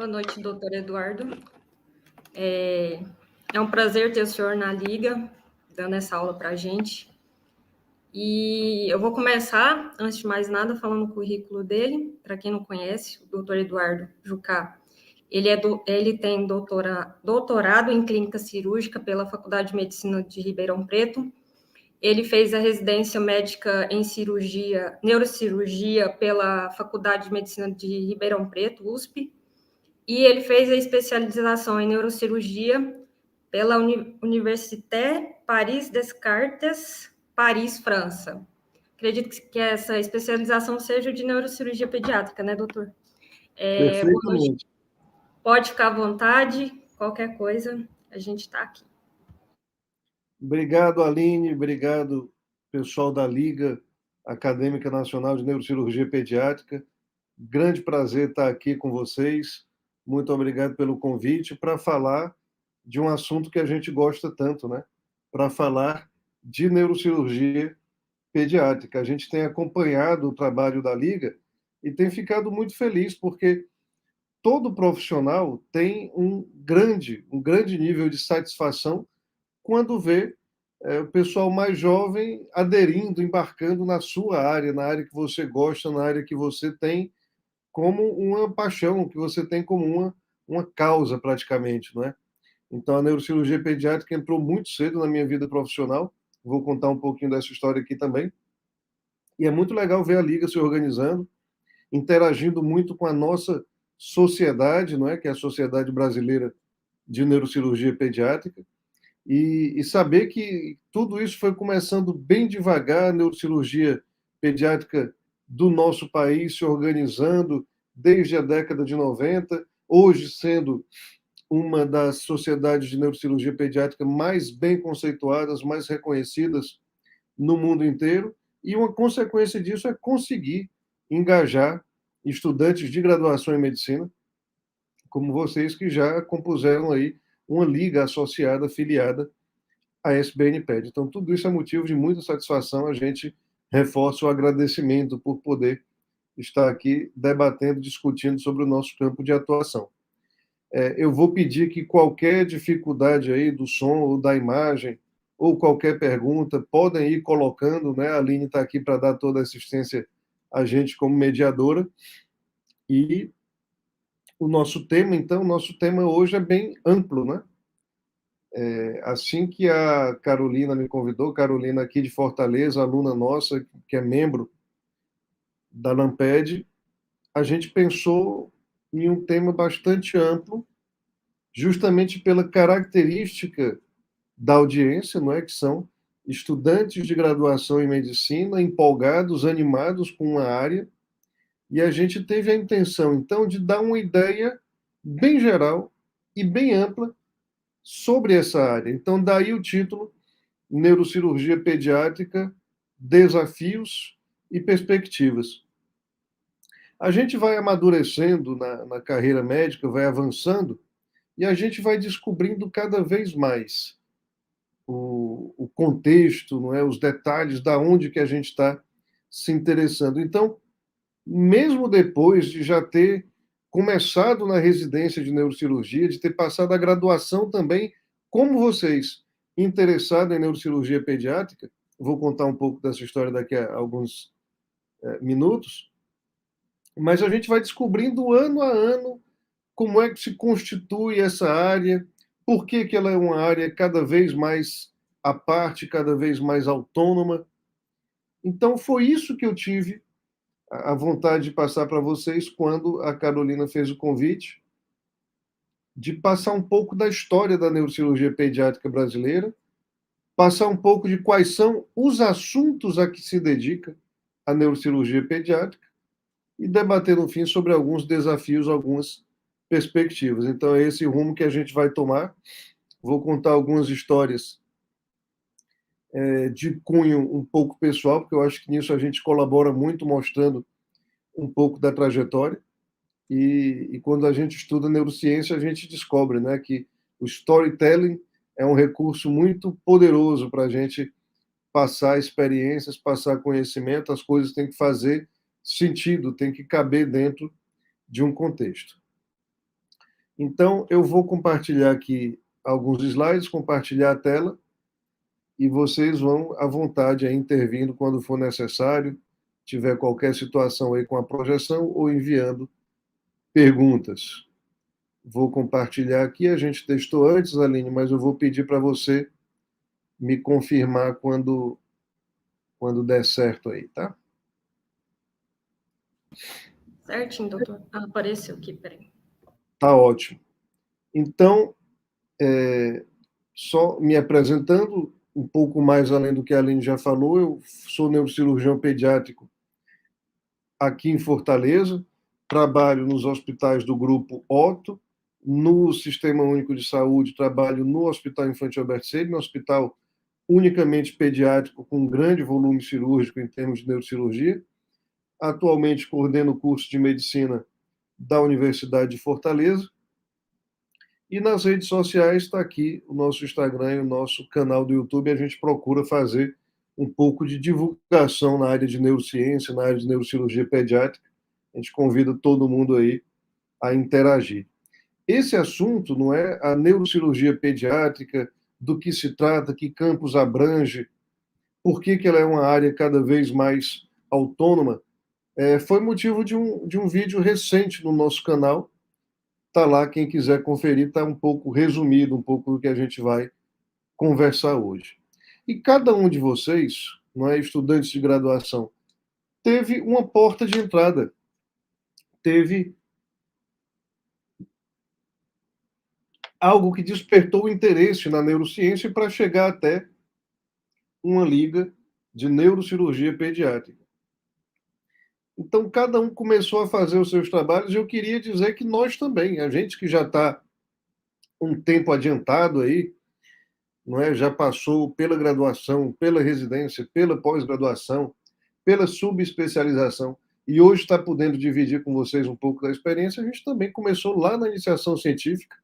Boa noite, doutor Eduardo. É um prazer ter o senhor na Liga, dando essa aula para a gente. E eu vou começar, antes de mais nada, falando o currículo dele. Para quem não conhece, o doutor Eduardo Jucá, ele tem doutorado em Clínica Cirúrgica pela Faculdade de Medicina de Ribeirão Preto. Ele fez a residência médica em neurocirurgia pela Faculdade de Medicina de Ribeirão Preto, USP. E ele fez a especialização em neurocirurgia pela Université Paris Descartes, Paris, França. Acredito que essa especialização seja de neurocirurgia pediátrica, né, doutor? Boa noite. Pode ficar à vontade, qualquer coisa, a gente está aqui. Obrigado, Aline, obrigado, pessoal da Liga Acadêmica Nacional de Neurocirurgia Pediátrica. Grande prazer estar aqui com vocês. Muito obrigado pelo convite para falar de um assunto que a gente gosta tanto, né? Para falar de neurocirurgia pediátrica. A gente tem acompanhado o trabalho da Liga e tem ficado muito feliz porque todo profissional tem um grande nível de satisfação quando vê o pessoal mais jovem aderindo, embarcando na sua área, na área que você gosta, na área que você tem como uma paixão, que você tem como uma causa praticamente, não é? Então a neurocirurgia pediátrica entrou muito cedo na minha vida profissional, vou contar um pouquinho dessa história aqui também, e é muito legal ver a Liga se organizando, interagindo muito com a nossa sociedade, não é? Que é a Sociedade Brasileira de Neurocirurgia Pediátrica, e saber que tudo isso foi começando bem devagar, a neurocirurgia pediátrica do nosso país se organizando desde a década de 90, hoje sendo uma das sociedades de neurocirurgia pediátrica mais bem conceituadas, mais reconhecidas no mundo inteiro, e uma consequência disso é conseguir engajar estudantes de graduação em medicina, como vocês que já compuseram aí uma liga associada, afiliada à SBNPED. Então, tudo isso é motivo de muita satisfação. A gente reforça o agradecimento por poder estar aqui debatendo, discutindo sobre o nosso campo de atuação. Eu vou pedir que qualquer dificuldade aí do som ou da imagem, ou qualquer pergunta, podem ir colocando, né? A Aline está aqui para dar toda a assistência a gente como mediadora. E o nosso tema hoje é bem amplo, né? Assim que a Carolina me convidou, Carolina aqui de Fortaleza, aluna nossa, que é membro da LAMPED, a gente pensou em um tema bastante amplo, justamente pela característica da audiência, não é? Que são estudantes de graduação em medicina, empolgados, animados com uma área, e a gente teve a intenção, então, de dar uma ideia bem geral e bem ampla sobre essa área. Então, daí o título, Neurocirurgia Pediátrica, Desafios e Perspectivas. A gente vai amadurecendo na carreira médica, vai avançando, e a gente vai descobrindo cada vez mais o contexto, não é? Os detalhes da onde que a gente está se interessando. Então, mesmo depois de já ter começado na residência de neurocirurgia, de ter passado a graduação também, como vocês, interessado em neurocirurgia pediátrica, vou contar um pouco dessa história daqui a alguns minutos, mas a gente vai descobrindo ano a ano como é que se constitui essa área, por que ela é uma área cada vez mais à parte, cada vez mais autônoma. Então, foi isso que eu tive a vontade de passar para vocês quando a Carolina fez o convite, de passar um pouco da história da neurocirurgia pediátrica brasileira, passar um pouco de quais são os assuntos a que se dedica a neurocirurgia pediátrica e debater, no fim, sobre alguns desafios, algumas perspectivas. Então, é esse rumo que a gente vai tomar. Vou contar algumas histórias de cunho um pouco pessoal, porque eu acho que nisso a gente colabora muito, mostrando um pouco da trajetória. E quando a gente estuda neurociência, a gente descobre, né, que o storytelling é um recurso muito poderoso para a gente passar experiências, passar conhecimento. As coisas têm que fazer sentido, têm que caber dentro de um contexto. Então, eu vou compartilhar aqui alguns slides, compartilhar a tela, e vocês vão à vontade aí intervindo quando for necessário, tiver qualquer situação aí com a projeção ou enviando perguntas. Vou compartilhar aqui, a gente testou antes, Aline, mas eu vou pedir para você me confirmar quando der certo aí, tá? Certinho, doutor. Ah, apareceu aqui, peraí. Tá ótimo. Então, só me apresentando um pouco mais além do que a Aline já falou, eu sou neurocirurgião pediátrico aqui em Fortaleza, trabalho nos hospitais do Grupo Otto, no Sistema Único de Saúde, trabalho no Hospital Infantil Albert Sabin, um hospital unicamente pediátrico, com grande volume cirúrgico em termos de neurocirurgia. Atualmente coordeno o curso de medicina da Universidade de Fortaleza. E nas redes sociais está aqui o nosso Instagram e o nosso canal do YouTube. A gente procura fazer um pouco de divulgação na área de neurociência, na área de neurocirurgia pediátrica. A gente convida todo mundo aí a interagir. Esse assunto não é a neurocirurgia pediátrica, do que se trata, que campos abrange, por que ela é uma área cada vez mais autônoma, foi motivo de um vídeo recente no nosso canal. Está lá, quem quiser conferir, está um pouco resumido, um pouco do que a gente vai conversar hoje. E cada um de vocês, não é, estudantes de graduação, teve uma porta de entrada, teve algo que despertou o interesse na neurociência para chegar até uma liga de neurocirurgia pediátrica. Então, cada um começou a fazer os seus trabalhos, e eu queria dizer que nós também, a gente que já está um tempo adiantado aí, não é? Já passou pela graduação, pela residência, pela pós-graduação, pela subespecialização, e hoje está podendo dividir com vocês um pouco da experiência. A gente também começou lá na iniciação científica.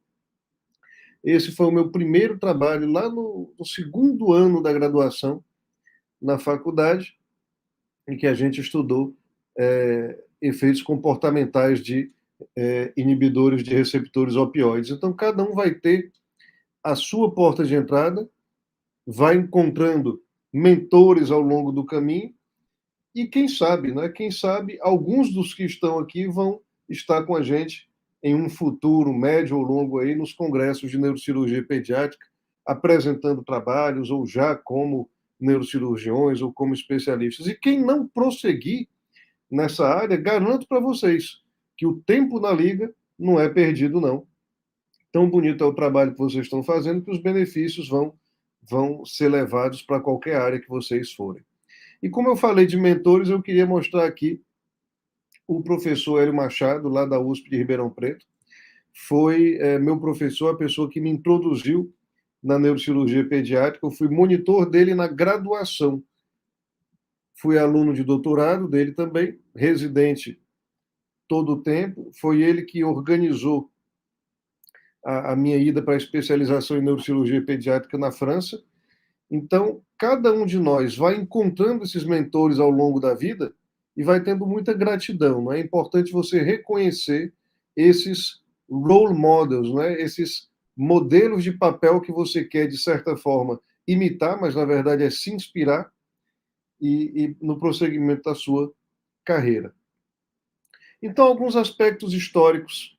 Esse foi o meu primeiro trabalho lá no segundo ano da graduação na faculdade, em que a gente estudou efeitos comportamentais de inibidores de receptores opioides. Então, cada um vai ter a sua porta de entrada, vai encontrando mentores ao longo do caminho, e quem sabe, né? Quem sabe alguns dos que estão aqui vão estar com a gente em um futuro médio ou longo aí nos congressos de neurocirurgia pediátrica, apresentando trabalhos, ou já como neurocirurgiões ou como especialistas. E quem não prosseguir nessa área, garanto para vocês que o tempo na liga não é perdido, não. Tão bonito é o trabalho que vocês estão fazendo, que os benefícios vão ser levados para qualquer área que vocês forem. E como eu falei de mentores, eu queria mostrar aqui o professor Hélio Machado, lá da USP de Ribeirão Preto. Foi meu professor, a pessoa que me introduziu na neurocirurgia pediátrica. Eu fui monitor dele na graduação. Fui aluno de doutorado dele também, residente todo o tempo. Foi ele que organizou a minha ida para a especialização em neurocirurgia pediátrica na França. Então, cada um de nós vai encontrando esses mentores ao longo da vida e vai tendo muita gratidão. Não é importante você reconhecer esses role models, não é? Esses modelos de papel que você quer, de certa forma, imitar, mas na verdade é se inspirar e no prosseguimento da sua carreira. Então, alguns aspectos históricos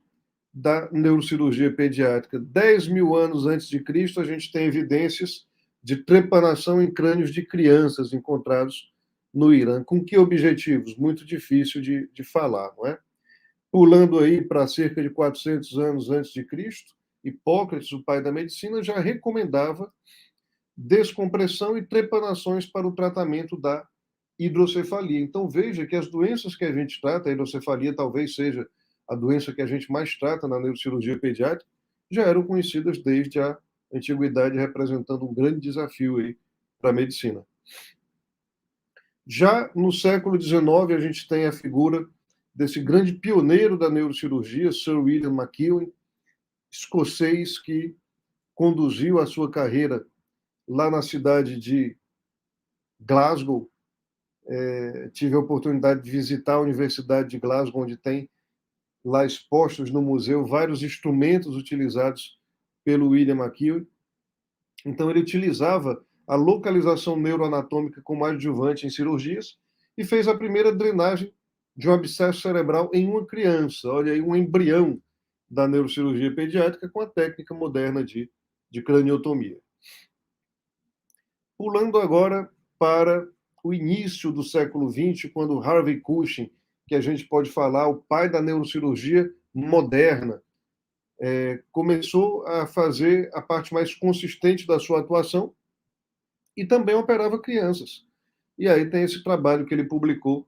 da neurocirurgia pediátrica. 10 mil anos antes de Cristo, a gente tem evidências de trepanação em crânios de crianças encontrados no Irã. Com que objetivos? Muito difícil de falar, não é? Pulando aí para cerca de 400 anos antes de Cristo, Hipócrates, o pai da medicina, já recomendava descompressão e trepanações para o tratamento da hidrocefalia. Então, veja que as doenças que a gente trata, a hidrocefalia talvez seja a doença que a gente mais trata na neurocirurgia pediátrica, já eram conhecidas desde a antiguidade, representando um grande desafio aí para a medicina. Já no século XIX, a gente tem a figura desse grande pioneiro da neurocirurgia, Sir William McEwen, escocês, que conduziu a sua carreira lá na cidade de Glasgow. Tive a oportunidade de visitar a Universidade de Glasgow, onde tem lá expostos no museu vários instrumentos utilizados pelo William McKeown. Então, ele utilizava a localização neuroanatômica como adjuvante em cirurgias e fez a primeira drenagem de um abscesso cerebral em uma criança. Olha aí, um embrião da neurocirurgia pediátrica com a técnica moderna de craniotomia. Pulando agora para o início do século XX, quando Harvey Cushing, que a gente pode falar, o pai da neurocirurgia moderna, começou a fazer a parte mais consistente da sua atuação e também operava crianças. E aí tem esse trabalho que ele publicou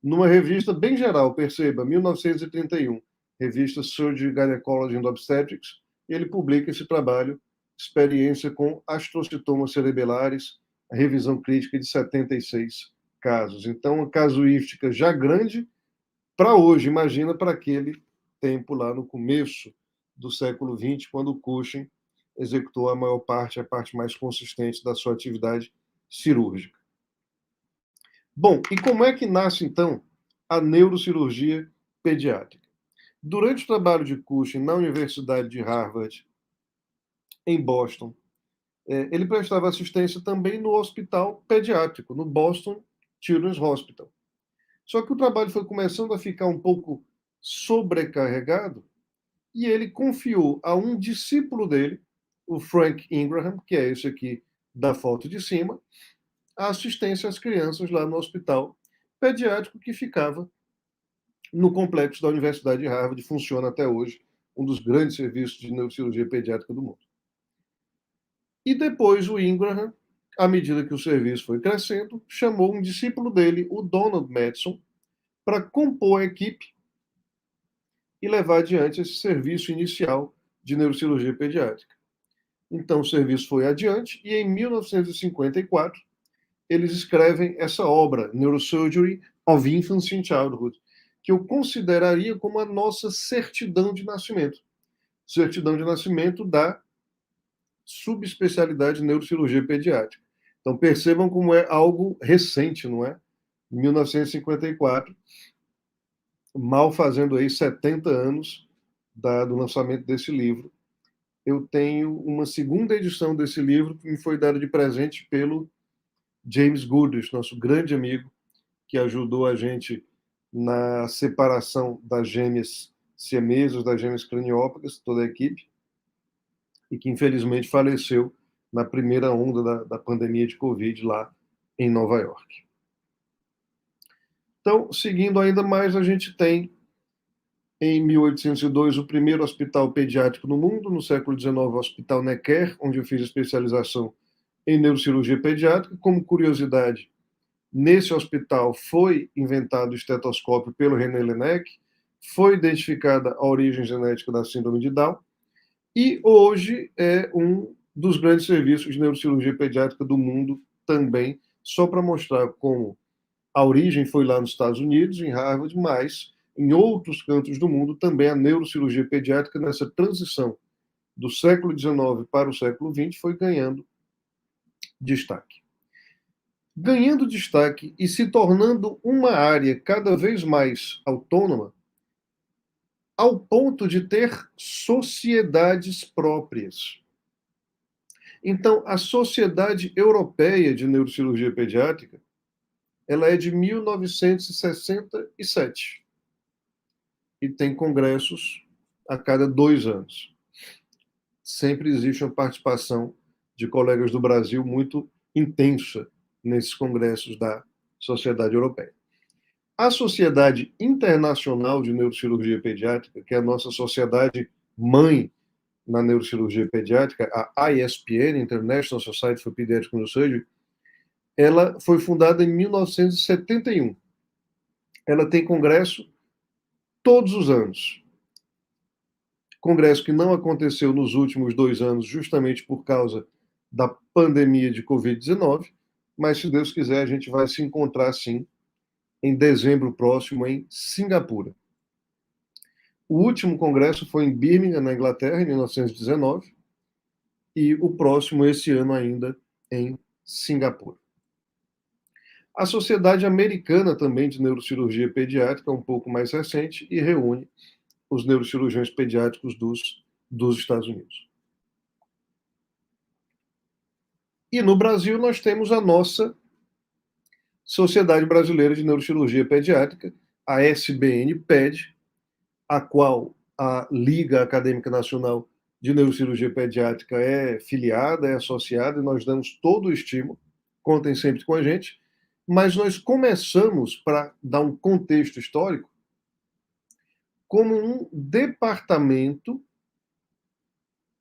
numa revista bem geral, perceba, 1931, revista Surgery, Gynecology and Obstetrics, e ele publica esse trabalho, experiência com astrocitomas cerebelares, a revisão crítica de 76 casos. Então, uma casuística já grande para hoje, imagina para aquele tempo lá no começo do século XX, quando Cushing executou a maior parte, a parte mais consistente da sua atividade cirúrgica. Bom, e como é que nasce, então, a neurocirurgia pediátrica? Durante o trabalho de Cushing na Universidade de Harvard, em Boston, ele prestava assistência também no hospital pediátrico, no Boston Children's Hospital. Só que o trabalho foi começando a ficar um pouco sobrecarregado e ele confiou a um discípulo dele, o Frank Ingraham, que é esse aqui da foto de cima, a assistência às crianças lá no hospital pediátrico que ficava no complexo da Universidade de Harvard, funciona até hoje, um dos grandes serviços de neurocirurgia pediátrica do mundo. E depois o Ingraham, à medida que o serviço foi crescendo, chamou um discípulo dele, o Donald Madison, para compor a equipe e levar adiante esse serviço inicial de neurocirurgia pediátrica. Então o serviço foi adiante e em 1954 eles escrevem essa obra, Neurosurgery of Infancy and Childhood, que eu consideraria como a nossa certidão de nascimento. Certidão de nascimento da subespecialidade de neurocirurgia pediátrica. Então percebam como é algo recente, não é? 1954, mal fazendo aí 70 anos do lançamento desse livro. Eu tenho uma segunda edição desse livro que me foi dada de presente pelo James Goodrich, nosso grande amigo, que ajudou a gente na separação das gêmeas siamesas, das gêmeas craniópatas, toda a equipe, e que infelizmente faleceu na primeira onda da pandemia de Covid lá em Nova York. Então, seguindo ainda mais, a gente tem, em 1802, o primeiro hospital pediátrico no mundo, no século XIX, o Hospital Necker, onde eu fiz especialização em neurocirurgia pediátrica. Como curiosidade, nesse hospital foi inventado o estetoscópio pelo René Laennec, foi identificada a origem genética da síndrome de Down, e hoje é um dos grandes serviços de neurocirurgia pediátrica do mundo também, só para mostrar como a origem foi lá nos Estados Unidos, em Harvard, mas em outros cantos do mundo também a neurocirurgia pediátrica, nessa transição do século XIX para o século XX, foi ganhando destaque. Ganhando destaque e se tornando uma área cada vez mais autônoma, ao ponto de ter sociedades próprias. Então, a Sociedade Europeia de Neurocirurgia Pediátrica, ela é de 1967 e tem congressos a cada 2 anos. Sempre existe uma participação de colegas do Brasil muito intensa nesses congressos da Sociedade Europeia. A Sociedade Internacional de Neurocirurgia Pediátrica, que é a nossa sociedade mãe na neurocirurgia pediátrica, a ISPN, International Society for Pediatric Neurosurgery, ela foi fundada em 1971. Ela tem congresso todos os anos. Congresso que não aconteceu nos últimos 2 anos, justamente por causa da pandemia de Covid-19, mas se Deus quiser, a gente vai se encontrar sim em dezembro próximo em Singapura. O último congresso foi em Birmingham, na Inglaterra, em 1919, e o próximo esse ano ainda em Singapura. A Sociedade Americana também de Neurocirurgia Pediátrica, um pouco mais recente, e reúne os neurocirurgiões pediátricos dos Estados Unidos. E no Brasil nós temos a nossa Sociedade Brasileira de Neurocirurgia Pediátrica, a SBN-PED, a qual a Liga Acadêmica Nacional de Neurocirurgia Pediátrica é filiada, é associada, e nós damos todo o estímulo, contem sempre com a gente, mas nós começamos, para dar um contexto histórico, como um departamento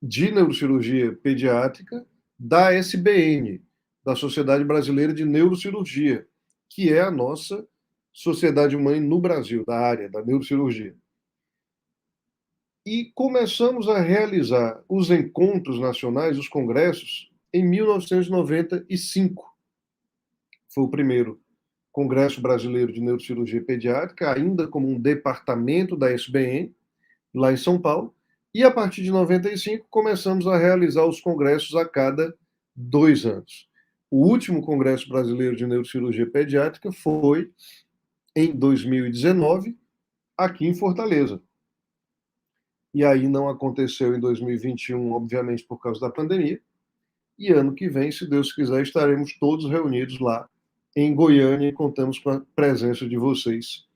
de neurocirurgia pediátrica da SBN, da Sociedade Brasileira de Neurocirurgia, que é a nossa sociedade mãe no Brasil, da área da neurocirurgia. E começamos a realizar os encontros nacionais, os congressos, em 1995. Foi o primeiro Congresso Brasileiro de Neurocirurgia Pediátrica, ainda como um departamento da SBN, lá em São Paulo. E a partir de 95 começamos a realizar os congressos a cada 2 anos. O último Congresso Brasileiro de Neurocirurgia Pediátrica foi em 2019, aqui em Fortaleza. E aí não aconteceu em 2021, obviamente por causa da pandemia. E ano que vem, se Deus quiser, estaremos todos reunidos lá em Goiânia e contamos com a presença de vocês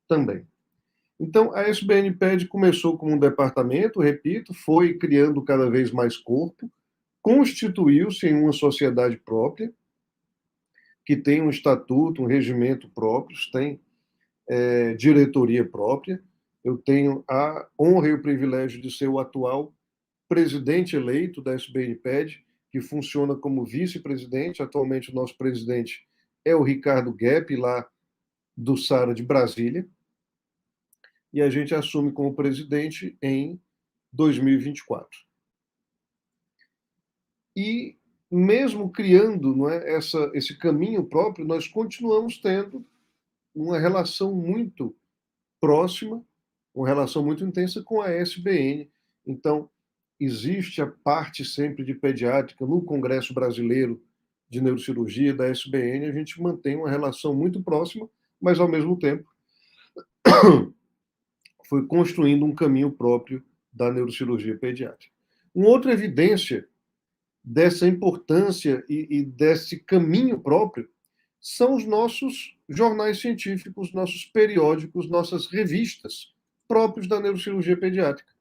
também. Então, a SBN-PED começou como um departamento, repito, foi criando cada vez mais corpo, constituiu-se em uma sociedade própria, que tem um estatuto, um regimento próprios, tem diretoria própria. Eu tenho a honra e o privilégio de ser o atual presidente eleito da SBN-PED, que funciona como vice-presidente. Atualmente, o nosso presidente é o Ricardo Guep, lá do SARA de Brasília. E a gente assume como presidente em 2024. E mesmo criando, não é, esse caminho próprio, nós continuamos tendo uma relação muito próxima, uma relação muito intensa com a SBN. Então, existe a parte sempre de pediátrica no Congresso Brasileiro de Neurocirurgia da SBN, a gente mantém uma relação muito próxima, mas ao mesmo tempo foi construindo um caminho próprio da neurocirurgia pediátrica. Uma outra evidência dessa importância e desse caminho próprio são os nossos jornais científicos, nossos periódicos, nossas revistas próprios da neurocirurgia pediátrica.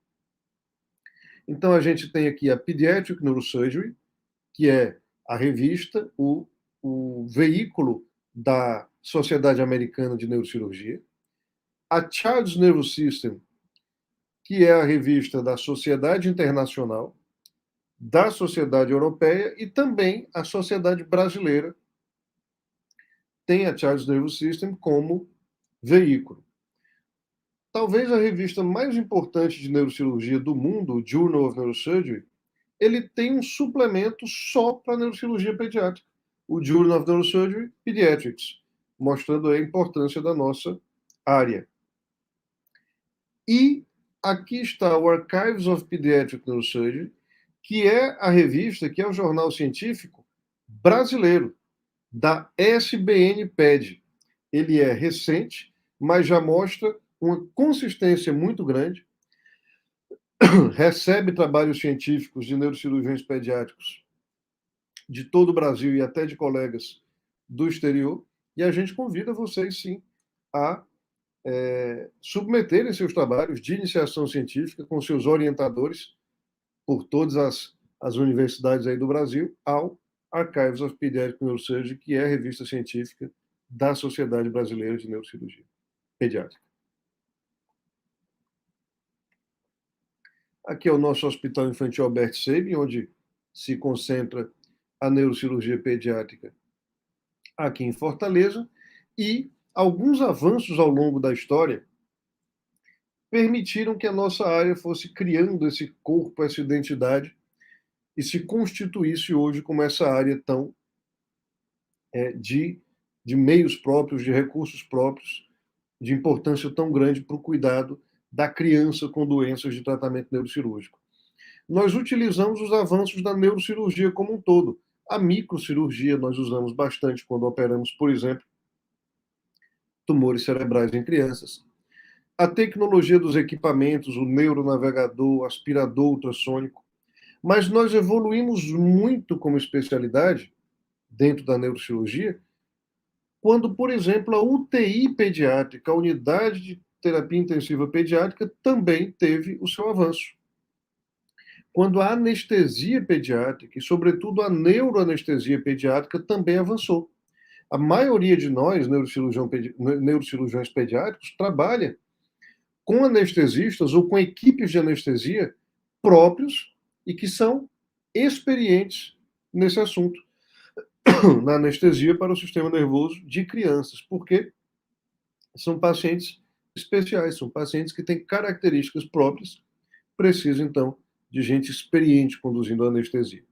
Então, a gente tem aqui a Pediatric Neurosurgery, que é a revista, o veículo da Sociedade Americana de Neurocirurgia, a Child's Nervous System, que é a revista da Sociedade Internacional, da Sociedade Europeia e também a Sociedade Brasileira tem a Child's Nervous System como veículo. Talvez a revista mais importante de neurocirurgia do mundo, o Journal of Neurosurgery, ele tem um suplemento só para neurocirurgia pediátrica, o Journal of Neurosurgery Pediatrics, mostrando a importância da nossa área. E aqui está o Archives of Pediatric Neurosurgery, que é a revista, que é o jornal científico brasileiro, da SBN-PED. Ele é recente, mas já mostra uma consistência muito grande, recebe trabalhos científicos de neurocirurgiões pediátricos de todo o Brasil e até de colegas do exterior, e a gente convida vocês, sim, a submeterem seus trabalhos de iniciação científica com seus orientadores por todas as universidades aí do Brasil ao Archives of Pediatric Neurosurgery, que é a revista científica da Sociedade Brasileira de Neurocirurgia Pediátrica. Aqui é o nosso Hospital Infantil Albert Sabin, onde se concentra a neurocirurgia pediátrica aqui em Fortaleza, e alguns avanços ao longo da história permitiram que a nossa área fosse criando esse corpo, essa identidade, e se constituísse hoje como essa área tão de meios próprios, de recursos próprios, de importância tão grande para o cuidado da criança com doenças de tratamento neurocirúrgico. Nós utilizamos os avanços da neurocirurgia como um todo. A microcirurgia nós usamos bastante quando operamos, por exemplo, tumores cerebrais em crianças. a tecnologia dos equipamentos, o neuronavegador, aspirador ultrassônico, mas nós evoluímos muito como especialidade dentro da neurocirurgia, quando, por exemplo, a UTI pediátrica, a unidade de terapia intensiva pediátrica, também teve o seu avanço. Quando a anestesia pediátrica, e sobretudo a neuroanestesia pediátrica, também avançou. A maioria de nós, neurocirurgiões pediátricos, trabalha com anestesistas ou com equipes de anestesia próprios e que são experientes nesse assunto, na anestesia para o sistema nervoso de crianças, porque são pacientes especiais, são pacientes que têm características próprias, precisam, então, de gente experiente conduzindo a anestesia.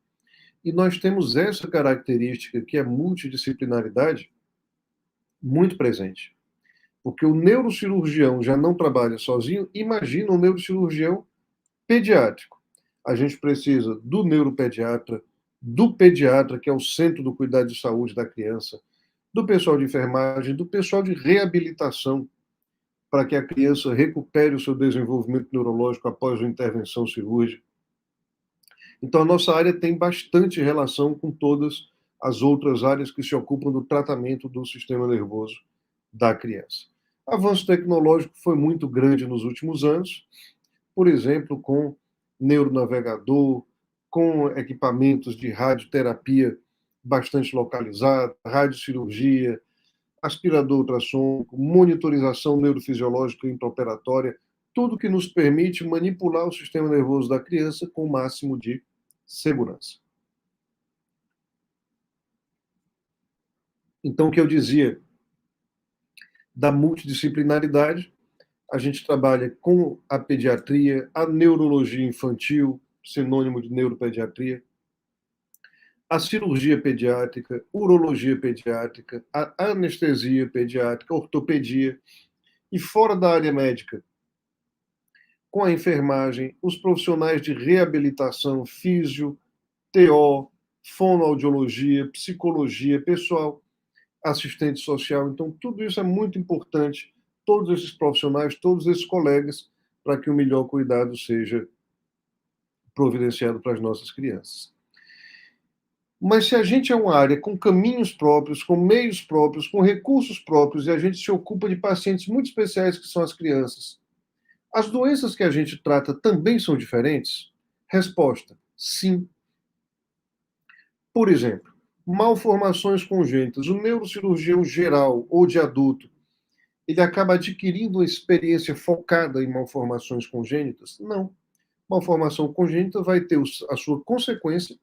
E nós temos essa característica, que é multidisciplinaridade, muito presente. Porque o neurocirurgião já não trabalha sozinho, imagina um neurocirurgião pediátrico. A gente precisa do neuropediatra, do pediatra, que é o centro do cuidado de saúde da criança, do pessoal de enfermagem, do pessoal de reabilitação, para que a criança recupere o seu desenvolvimento neurológico após uma intervenção cirúrgica. Então, a nossa área tem bastante relação com todas as outras áreas que se ocupam do tratamento do sistema nervoso da criança. O avanço tecnológico foi muito grande nos últimos anos, por exemplo, com neuronavegador, com equipamentos de radioterapia bastante localizada, radiocirurgia, aspirador ultrassônico, monitorização neurofisiológica intraoperatória, tudo que nos permite manipular o sistema nervoso da criança com o máximo de segurança. Então, o que eu dizia da multidisciplinaridade, a gente trabalha com a pediatria, a neurologia infantil, sinônimo de neuropediatria, a cirurgia pediátrica, urologia pediátrica, a anestesia pediátrica, a ortopedia, e fora da área médica, com a enfermagem, os profissionais de reabilitação, físio, TO, fonoaudiologia, psicologia, pessoal, assistente social. Então, tudo isso é muito importante, todos esses profissionais, todos esses colegas, para que o melhor cuidado seja providenciado para as nossas crianças. Mas se a gente é uma área com caminhos próprios, com meios próprios, com recursos próprios, e a gente se ocupa de pacientes muito especiais, que são as crianças, as doenças que a gente trata também são diferentes? Resposta: sim. Por exemplo, malformações congênitas. O neurocirurgião geral ou de adulto, ele acaba adquirindo uma experiência focada em malformações congênitas? Não. Malformação congênita vai ter a sua consequência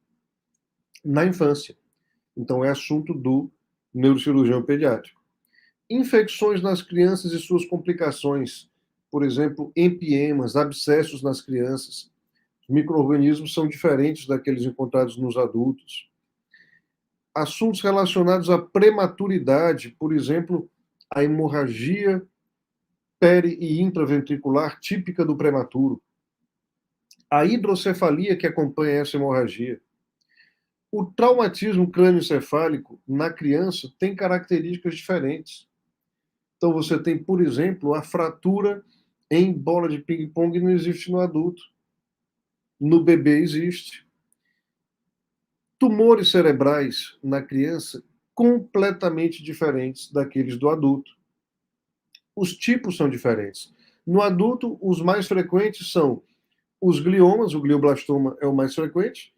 na infância. Então, é assunto do neurocirurgião pediátrico. Infecções nas crianças e suas complicações. Por exemplo, empiemas, abscessos nas crianças. Os micro-organismos são diferentes daqueles encontrados nos adultos. Assuntos relacionados à prematuridade, por exemplo, a hemorragia peri- e intraventricular típica do prematuro. A hidrocefalia que acompanha essa hemorragia. O traumatismo crânioencefálico na criança tem características diferentes. Então, você tem, por exemplo, a fratura em bola de ping-pong não existe no adulto. No bebê existe. Tumores cerebrais na criança completamente diferentes daqueles do adulto. Os tipos são diferentes. No adulto, os mais frequentes são os gliomas, o glioblastoma é o mais frequente,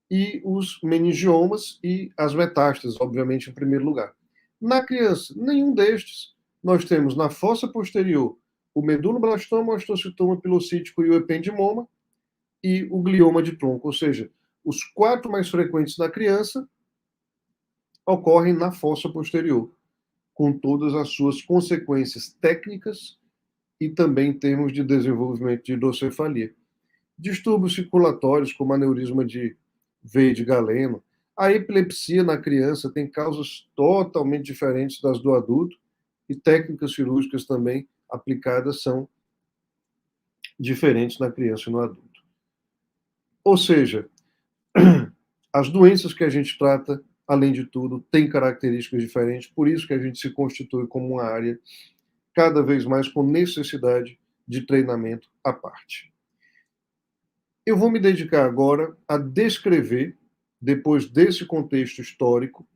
e os meningiomas e as metástases, obviamente, em primeiro lugar. Na criança, nenhum destes. Nós temos na fossa posterior o meduloblastoma, o osteocitoma pilocítico e o ependimoma, e o glioma de tronco, ou seja, os 4 mais frequentes na criança ocorrem na fossa posterior, com todas as suas consequências técnicas e também em termos de desenvolvimento de hidrocefalia. Distúrbios circulatórios, como aneurisma de veia de Galeno. A epilepsia na criança tem causas totalmente diferentes das do adulto e técnicas cirúrgicas também aplicadas são diferentes na criança e no adulto. Ou seja, as doenças que a gente trata, além de tudo, têm características diferentes, por isso que a gente se constitui como uma área cada vez mais com necessidade de treinamento à parte. Eu vou me dedicar agora a descrever, depois desse contexto histórico,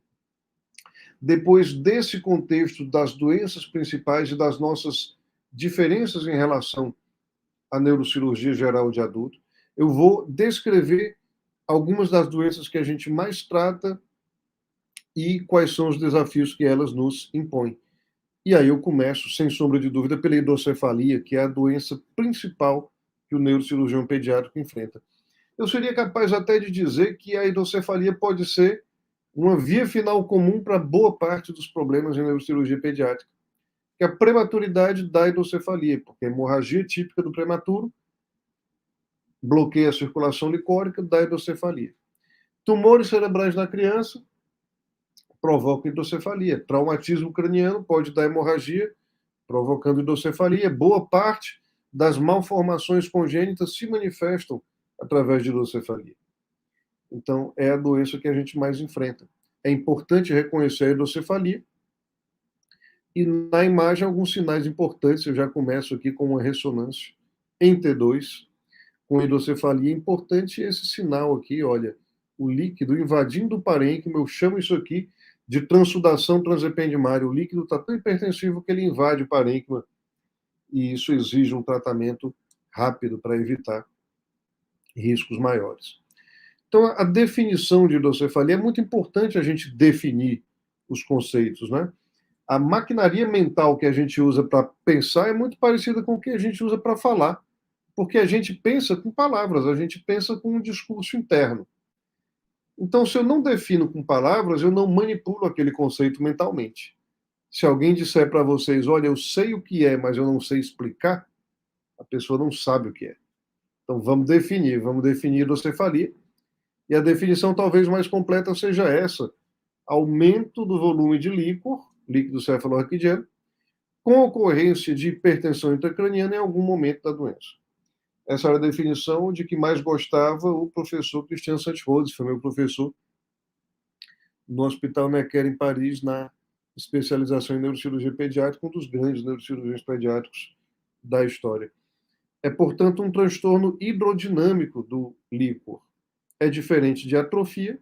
depois desse contexto das doenças principais e das nossas diferenças em relação à neurocirurgia geral de adulto, eu vou descrever algumas das doenças que a gente mais trata e quais são os desafios que elas nos impõem. E aí eu começo, sem sombra de dúvida, pela hidrocefalia, que é a doença principal que o neurocirurgião pediátrico enfrenta. Eu seria capaz até de dizer que a hidrocefalia pode ser uma via final comum para boa parte dos problemas em neurocirurgia pediátrica, que é a prematuridade da hidrocefalia, porque a hemorragia típica do prematuro bloqueia a circulação licórica da hidrocefalia. Tumores cerebrais na criança provocam hidrocefalia. Traumatismo craniano pode dar hemorragia, provocando hidrocefalia. Boa parte das malformações congênitas se manifestam através de hidrocefalia. Então, é a doença que a gente mais enfrenta. É importante reconhecer a hidrocefalia. E na imagem, alguns sinais importantes. Eu já começo aqui com uma ressonância em T2, com hidrocefalia. Importante esse sinal aqui, olha, o líquido invadindo o parênquima. Eu chamo isso aqui de transsudação transependimária. O líquido está tão hipertensivo que ele invade o parênquima. E isso exige um tratamento rápido para evitar riscos maiores. Então, a definição de hidrocefalia é muito importante a gente definir os conceitos, né? A maquinaria mental que a gente usa para pensar é muito parecida com o que a gente usa para falar, porque a gente pensa com palavras, a gente pensa com um discurso interno. Então, se eu não defino com palavras, eu não manipulo aquele conceito mentalmente. Se alguém disser para vocês, olha, eu sei o que é, mas eu não sei explicar, a pessoa não sabe o que é. Então, vamos definir hidrocefalia. E a definição talvez mais completa seja essa: aumento do volume de líquido cefalorraquidiano, com ocorrência de hipertensão intracraniana em algum momento da doença. Essa era a definição de que mais gostava o professor Christian Santos, foi meu professor no Hospital Necker, em Paris, na especialização em neurocirurgia pediátrica, um dos grandes neurocirurgiões pediátricos da história. É, portanto, um transtorno hidrodinâmico do líquor. É diferente de atrofia.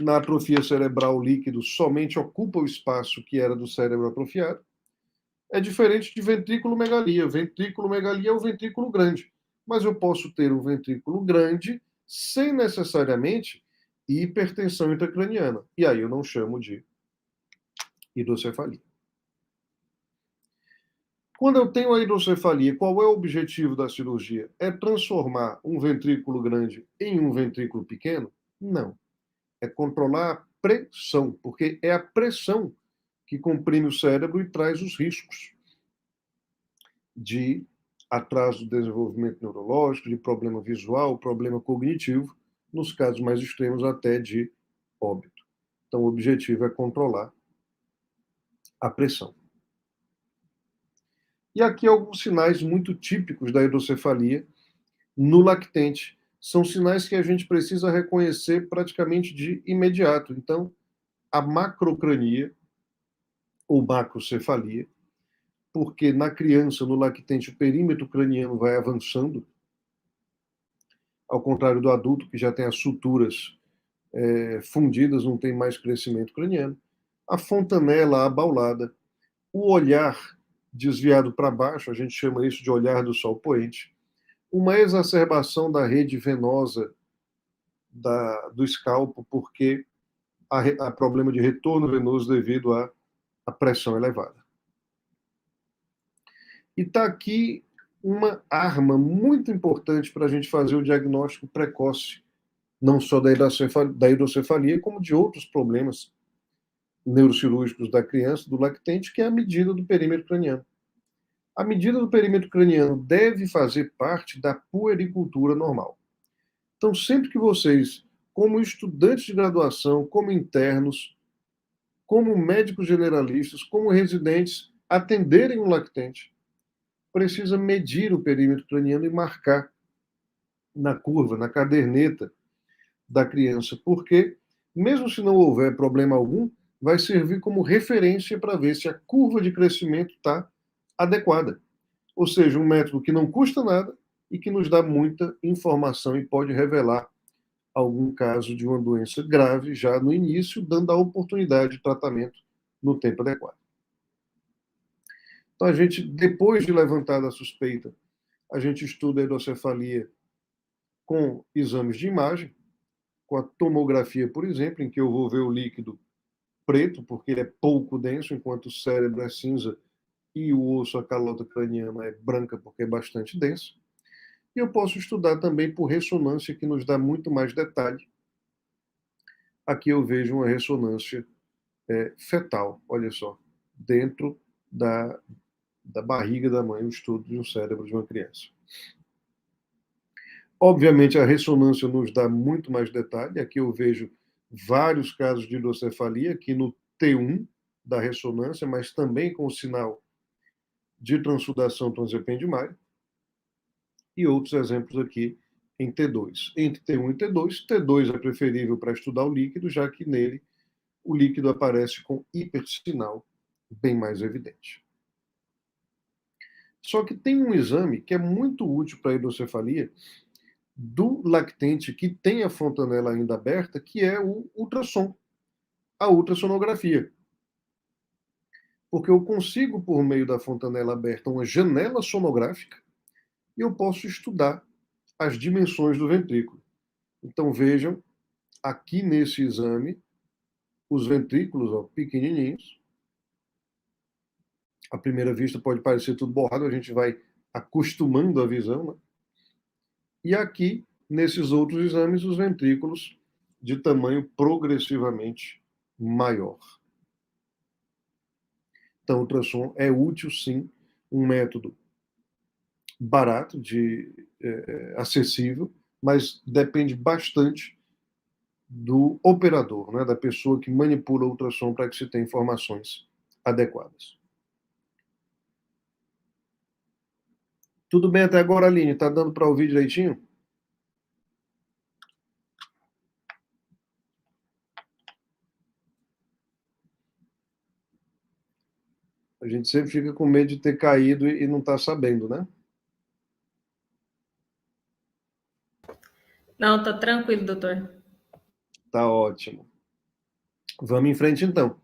Na atrofia cerebral, o líquido somente ocupa o espaço que era do cérebro atrofiado. É diferente de ventrículo-megalia. Ventrículo-megalia é o ventrículo grande. Mas eu posso ter um ventrículo grande sem necessariamente hipertensão intracraniana. E aí eu não chamo de hidrocefalia. Quando eu tenho a hidrocefalia, qual é o objetivo da cirurgia? É transformar um ventrículo grande em um ventrículo pequeno? Não. É controlar a pressão, porque é a pressão que comprime o cérebro e traz os riscos de atraso do desenvolvimento neurológico, de problema visual, problema cognitivo, nos casos mais extremos até de óbito. Então, o objetivo é controlar a pressão. E aqui alguns sinais muito típicos da hidrocefalia no lactente. São sinais que a gente precisa reconhecer praticamente de imediato. Então, a macrocrania ou macrocefalia, porque na criança, no lactente, o perímetro craniano vai avançando, ao contrário do adulto, que já tem as suturas fundidas, não tem mais crescimento craniano. A fontanela abaulada, o olhar desviado para baixo, a gente chama isso de olhar do sol poente, uma exacerbação da rede venosa do escalpo, porque há problema de retorno venoso devido à pressão elevada. E está aqui uma arma muito importante para a gente fazer o diagnóstico precoce, não só da hidrocefalia, como de outros problemas neurocirúrgicos da criança, do lactente, que é a medida do perímetro craniano. A medida do perímetro craniano deve fazer parte da puericultura normal. Então, sempre que vocês, como estudantes de graduação, como internos, como médicos generalistas, como residentes, atenderem um lactente, precisa medir o perímetro craniano e marcar na curva, na caderneta da criança, porque, mesmo se não houver problema algum, vai servir como referência para ver se a curva de crescimento está adequada. Ou seja, um método que não custa nada e que nos dá muita informação e pode revelar algum caso de uma doença grave já no início, dando a oportunidade de tratamento no tempo adequado. Então, a gente, depois de levantada a suspeita, a gente estuda a hidrocefalia com exames de imagem, com a tomografia, por exemplo, em que eu vou ver o líquido preto, porque ele é pouco denso, enquanto o cérebro é cinza e o osso, a calota craniana, é branca, porque é bastante denso. E eu posso estudar também por ressonância, que nos dá muito mais detalhe. Aqui eu vejo uma ressonância fetal, olha só, dentro da barriga da mãe, o estudo de um cérebro de uma criança. Obviamente, a ressonância nos dá muito mais detalhe. Aqui eu vejo vários casos de hidrocefalia, aqui no T1 da ressonância, mas também com o sinal de transsudação transependimária. E outros exemplos aqui em T2. Entre T1 e T2, T2 é preferível para estudar o líquido, já que nele o líquido aparece com hipersinal bem mais evidente. Só que tem um exame que é muito útil para a hidrocefalia do lactente que tem a fontanela ainda aberta, que é o ultrassom, a ultrassonografia. Porque eu consigo, por meio da fontanela aberta, uma janela sonográfica e eu posso estudar as dimensões do ventrículo. Então, vejam, aqui nesse exame, os ventrículos, ó, pequenininhos. À primeira vista pode parecer tudo borrado, a gente vai acostumando a visão, né? E aqui, nesses outros exames, os ventrículos de tamanho progressivamente maior. Então, o ultrassom é útil, sim, um método barato, acessível, mas depende bastante do operador, né, da pessoa que manipula o ultrassom para que se tenha informações adequadas. Tudo bem até agora, Aline? Está dando para ouvir direitinho? A gente sempre fica com medo de ter caído e não está sabendo, né? Não, tá tranquilo, doutor. Tá ótimo. Vamos em frente, então.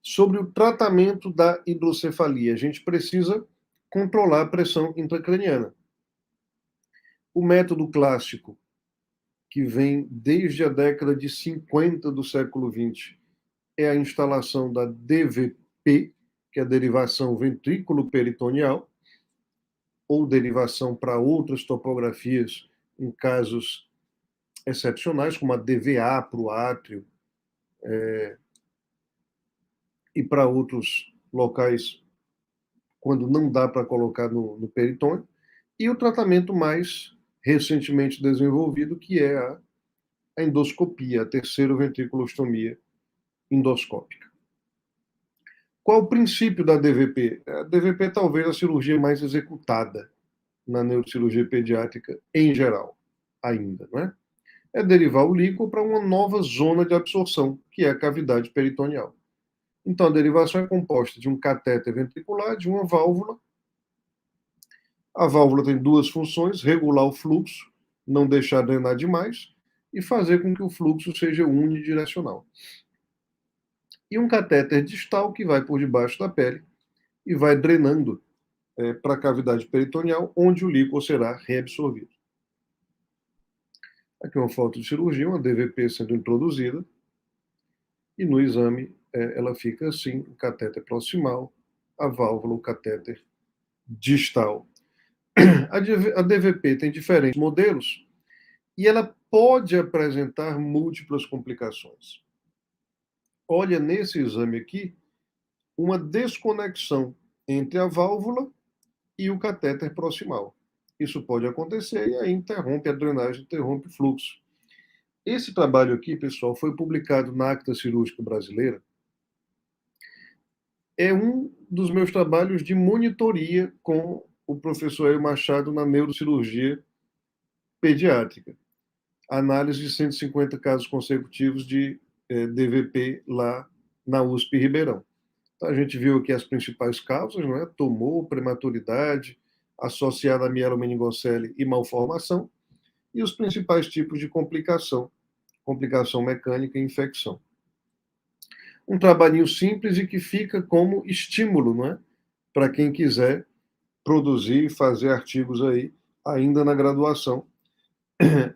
Sobre o tratamento da hidrocefalia, a gente precisa controlar a pressão intracraniana. O método clássico, que vem desde a década de 50 do século XX, é a instalação da DVP, que é a derivação ventrículo-peritoneal, ou derivação para outras topografias, em casos excepcionais, como a DVA para o átrio, e para outros locais, quando não dá para colocar no peritônio, e o tratamento mais recentemente desenvolvido, que é a endoscopia, a terceira ventriculostomia endoscópica. Qual o princípio da DVP? A DVP é talvez a cirurgia mais executada na neurocirurgia pediátrica em geral, ainda, não é? É derivar o líquido para uma nova zona de absorção, que é a cavidade peritoneal. Então, a derivação é composta de um catéter ventricular, de uma válvula. A válvula tem duas funções: regular o fluxo, não deixar drenar demais, e fazer com que o fluxo seja unidirecional. E um catéter distal que vai por debaixo da pele e vai drenando para a cavidade peritoneal, onde o líquido será reabsorvido. Aqui uma foto de cirurgia, uma DVP sendo introduzida, e no exame ela fica assim: o catéter proximal, a válvula, o catéter distal. A DVP tem diferentes modelos e ela pode apresentar múltiplas complicações. Olha nesse exame aqui uma desconexão entre a válvula e o catéter proximal. Isso pode acontecer e aí interrompe a drenagem, interrompe o fluxo. Esse trabalho aqui, pessoal, foi publicado na Acta Cirúrgica Brasileira. É um dos meus trabalhos de monitoria com o professor Hélio Machado na neurocirurgia pediátrica. Análise de 150 casos consecutivos de DVP lá na USP Ribeirão. Então, a gente viu aqui as principais causas, não é? Tumor, prematuridade, associada a mielomeningocele e malformação, e os principais tipos de complicação, complicação mecânica e infecção. Um trabalhinho simples e que fica como estímulo, não é? Para quem quiser produzir e fazer artigos aí, ainda na graduação.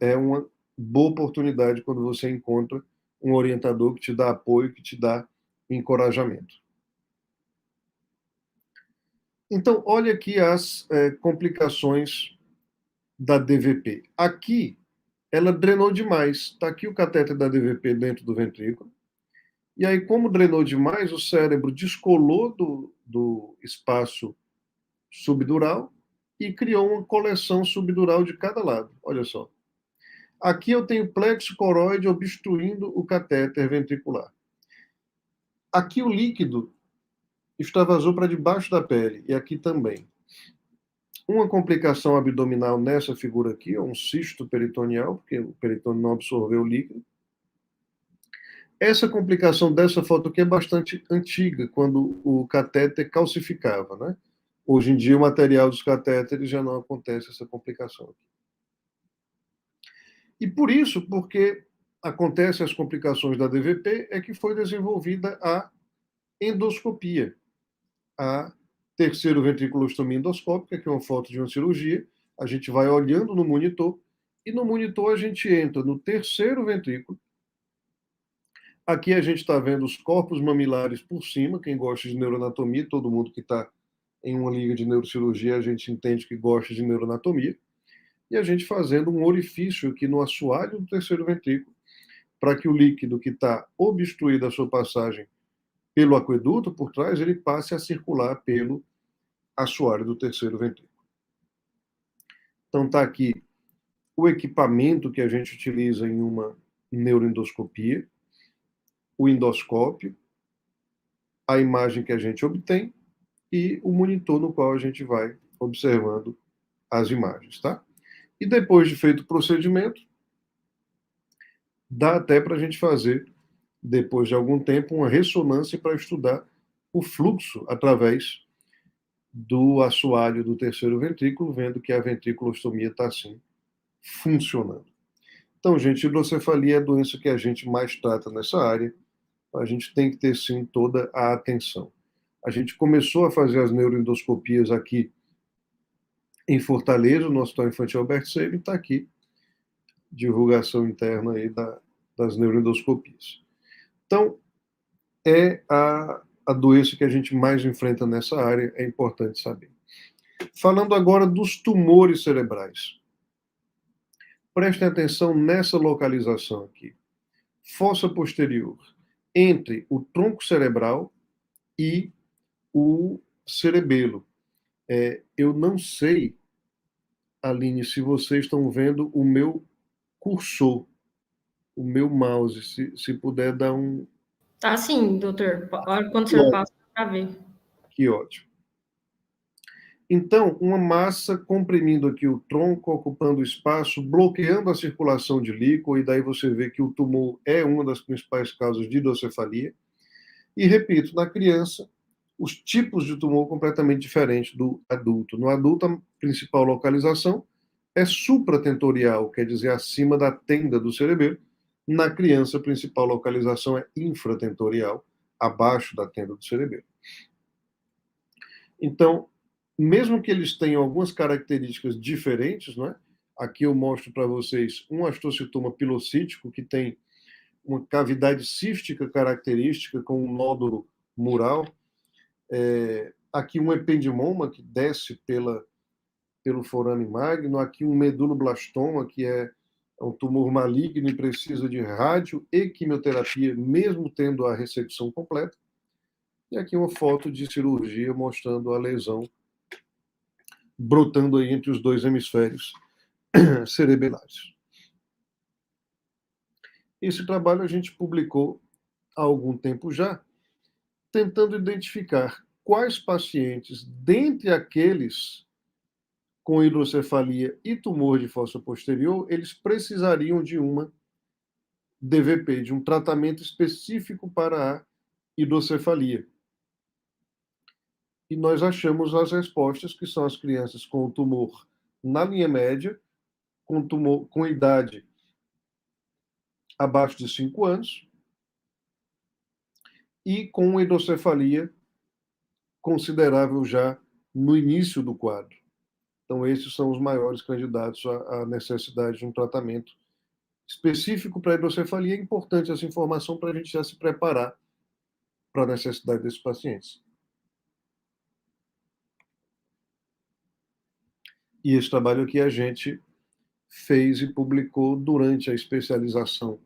É uma boa oportunidade quando você encontra um orientador que te dá apoio, que te dá encorajamento. Então, olha aqui as complicações da DVP. Aqui, ela drenou demais. Está aqui o catéter da DVP dentro do ventrículo. E aí, como drenou demais, o cérebro descolou do espaço subdural e criou uma coleção subdural de cada lado. Olha só. Aqui eu tenho plexo coroide obstruindo o catéter ventricular. Aqui o líquido extravasou para debaixo da pele, e aqui também. Uma complicação abdominal nessa figura aqui, é um cisto peritoneal, porque o peritônio não absorveu o líquido. Essa complicação dessa foto aqui é bastante antiga, quando o catéter calcificava, né? Hoje em dia, o material dos catéteres já não acontece essa complicação. E por isso, porque acontecem as complicações da DVP, é que foi desenvolvida a endoscopia, a terceiro ventriculostomia endoscópica, que é uma foto de uma cirurgia. A gente vai olhando no monitor, e no monitor a gente entra no terceiro ventrículo. Aqui a gente está vendo os corpos mamilares por cima. Quem gosta de neuroanatomia, todo mundo que está em uma liga de neurocirurgia, a gente entende que gosta de neuroanatomia. E a gente fazendo um orifício aqui no assoalho do terceiro ventrículo, para que o líquido que está obstruído a sua passagem pelo aqueduto por trás, ele passe a circular pelo assoalho do terceiro ventrículo. Então está aqui o equipamento que a gente utiliza em uma neuroendoscopia, o endoscópio, a imagem que a gente obtém e o monitor no qual a gente vai observando as imagens, tá? E depois de feito o procedimento, dá até para a gente fazer, depois de algum tempo, uma ressonância para estudar o fluxo através do assoalho do terceiro ventrículo, vendo que a ventriculostomia está assim funcionando. Então, gente, hidrocefalia é a doença que a gente mais trata nessa área. A gente tem que ter, sim, toda a atenção. A gente começou a fazer as neuroendoscopias aqui em Fortaleza, no Hospital Infantil Albert Sabin, está aqui, divulgação interna aí das neuroendoscopias. Então, é a doença que a gente mais enfrenta nessa área, é importante saber. Falando agora dos tumores cerebrais. Prestem atenção nessa localização aqui. Fossa posterior, entre o tronco cerebral e o cerebelo. Eu não sei, Aline, se vocês estão vendo o meu cursor, o meu mouse, se puder dar um... Tá sim, doutor. Quando o senhor passa, dá para ver. Que ótimo. Então, uma massa comprimindo aqui o tronco, ocupando o espaço, bloqueando a circulação de líquido, e daí você vê que o tumor é uma das principais causas de hidrocefalia. E, repito, na criança, os tipos de tumor completamente diferentes do adulto. No adulto, a principal localização é supratentorial, quer dizer, acima da tenda do cerebelo. Na criança, a principal localização é infratentorial, abaixo da tenda do cerebelo. Então, mesmo que eles tenham algumas características diferentes, né? Aqui eu mostro para vocês um astrocitoma pilocítico que tem uma cavidade cística característica com um nódulo mural. Aqui um ependimoma que desce pelo forame magno. Aqui um meduloblastoma, que é um tumor maligno e precisa de rádio e quimioterapia, mesmo tendo a ressecção completa. E aqui uma foto de cirurgia mostrando a lesão brotando aí entre os dois hemisférios cerebelares. Esse trabalho a gente publicou há algum tempo já, tentando identificar quais pacientes, dentre aqueles com hidrocefalia e tumor de fossa posterior, eles precisariam de uma DVP, de um tratamento específico para a hidrocefalia. E nós achamos as respostas, que são as crianças com o tumor na linha média, com idade abaixo de 5 anos, e com hidrocefalia considerável já no início do quadro. Então, esses são os maiores candidatos à necessidade de um tratamento específico para a hidrocefalia. É importante essa informação para a gente já se preparar para a necessidade desses pacientes. E esse trabalho aqui a gente fez e publicou durante a especialização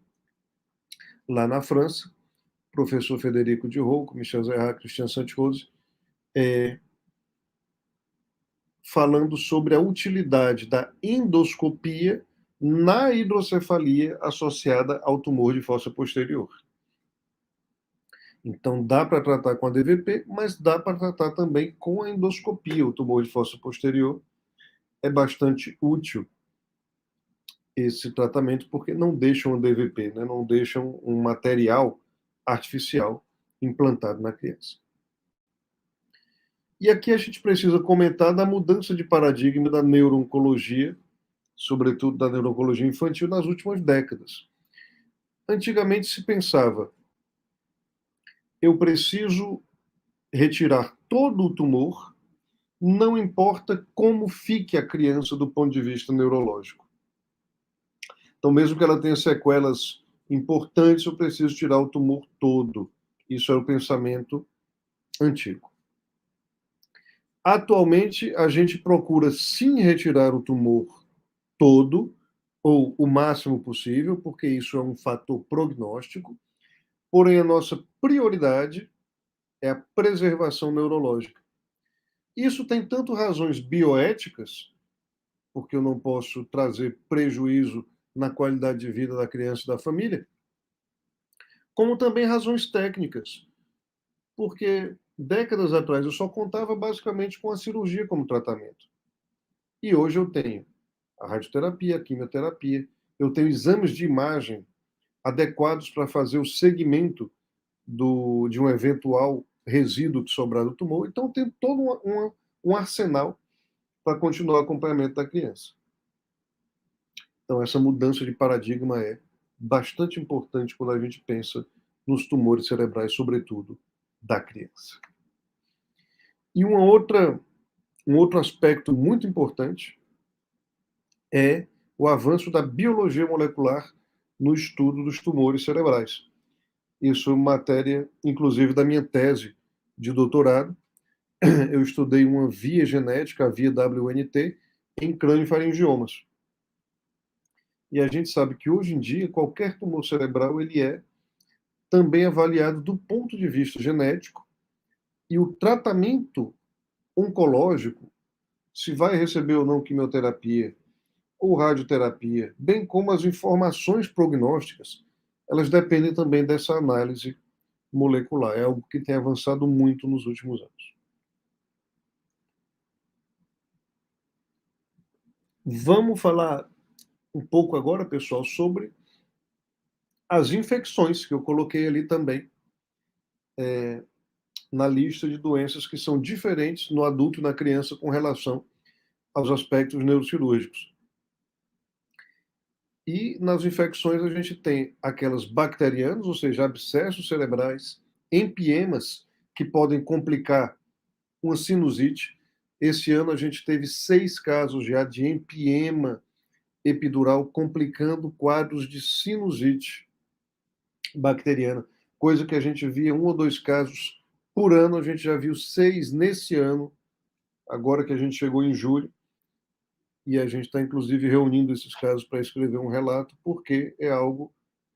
lá na França. Professor Federico de Rouco, Michel Zerrat, Christian Santos, falando sobre a utilidade da endoscopia na hidrocefalia associada ao tumor de fossa posterior. Então, dá para tratar com a DVP, mas dá para tratar também com a endoscopia. O tumor de fossa posterior é bastante útil esse tratamento, porque não deixam a DVP, né? Não deixam um material artificial implantado na criança. E aqui a gente precisa comentar da mudança de paradigma da neuro-oncologia, sobretudo da neuro-oncologia infantil, nas últimas décadas. Antigamente se pensava, eu preciso retirar todo o tumor, não importa como fique a criança do ponto de vista neurológico. Então, mesmo que ela tenha sequelas importantes, eu preciso tirar o tumor todo. Isso é o pensamento antigo. Atualmente, a gente procura sim retirar o tumor todo, ou o máximo possível, porque isso é um fator prognóstico, porém a nossa prioridade é a preservação neurológica. Isso tem tanto razões bioéticas, porque eu não posso trazer prejuízo na qualidade de vida da criança e da família, como também razões técnicas, porque décadas atrás eu só contava basicamente com a cirurgia como tratamento. E hoje eu tenho a radioterapia, a quimioterapia, eu tenho exames de imagem adequados para fazer o segmento de um eventual resíduo que sobrar do tumor. Então, tem todo um arsenal para continuar o acompanhamento da criança. Então, essa mudança de paradigma é bastante importante quando a gente pensa nos tumores cerebrais, sobretudo da criança. E um outro aspecto muito importante é o avanço da biologia molecular no estudo dos tumores cerebrais. Isso é matéria, inclusive, da minha tese de doutorado. Eu estudei uma via genética, a via WNT, em crâniofaringiomas. E a gente sabe que, hoje em dia, qualquer tumor cerebral ele é também avaliado do ponto de vista genético, e o tratamento oncológico, se vai receber ou não quimioterapia ou radioterapia, bem como as informações prognósticas, elas dependem também dessa análise molecular. É algo que tem avançado muito nos últimos anos. Vamos falar um pouco agora, pessoal, sobre as infecções, que eu coloquei ali também, na lista de doenças que são diferentes no adulto e na criança com relação aos aspectos neurocirúrgicos. E nas infecções a gente tem aquelas bacterianas, ou seja, abscessos cerebrais, empiemas, que podem complicar uma sinusite. Esse ano a gente teve 6 casos já de empiema epidural complicando quadros de sinusite bacteriana, coisa que a gente via 1 ou 2 casos por ano, a gente já viu 6 nesse ano, agora que a gente chegou em julho, e a gente está, inclusive, reunindo esses casos para escrever um relato, porque é algo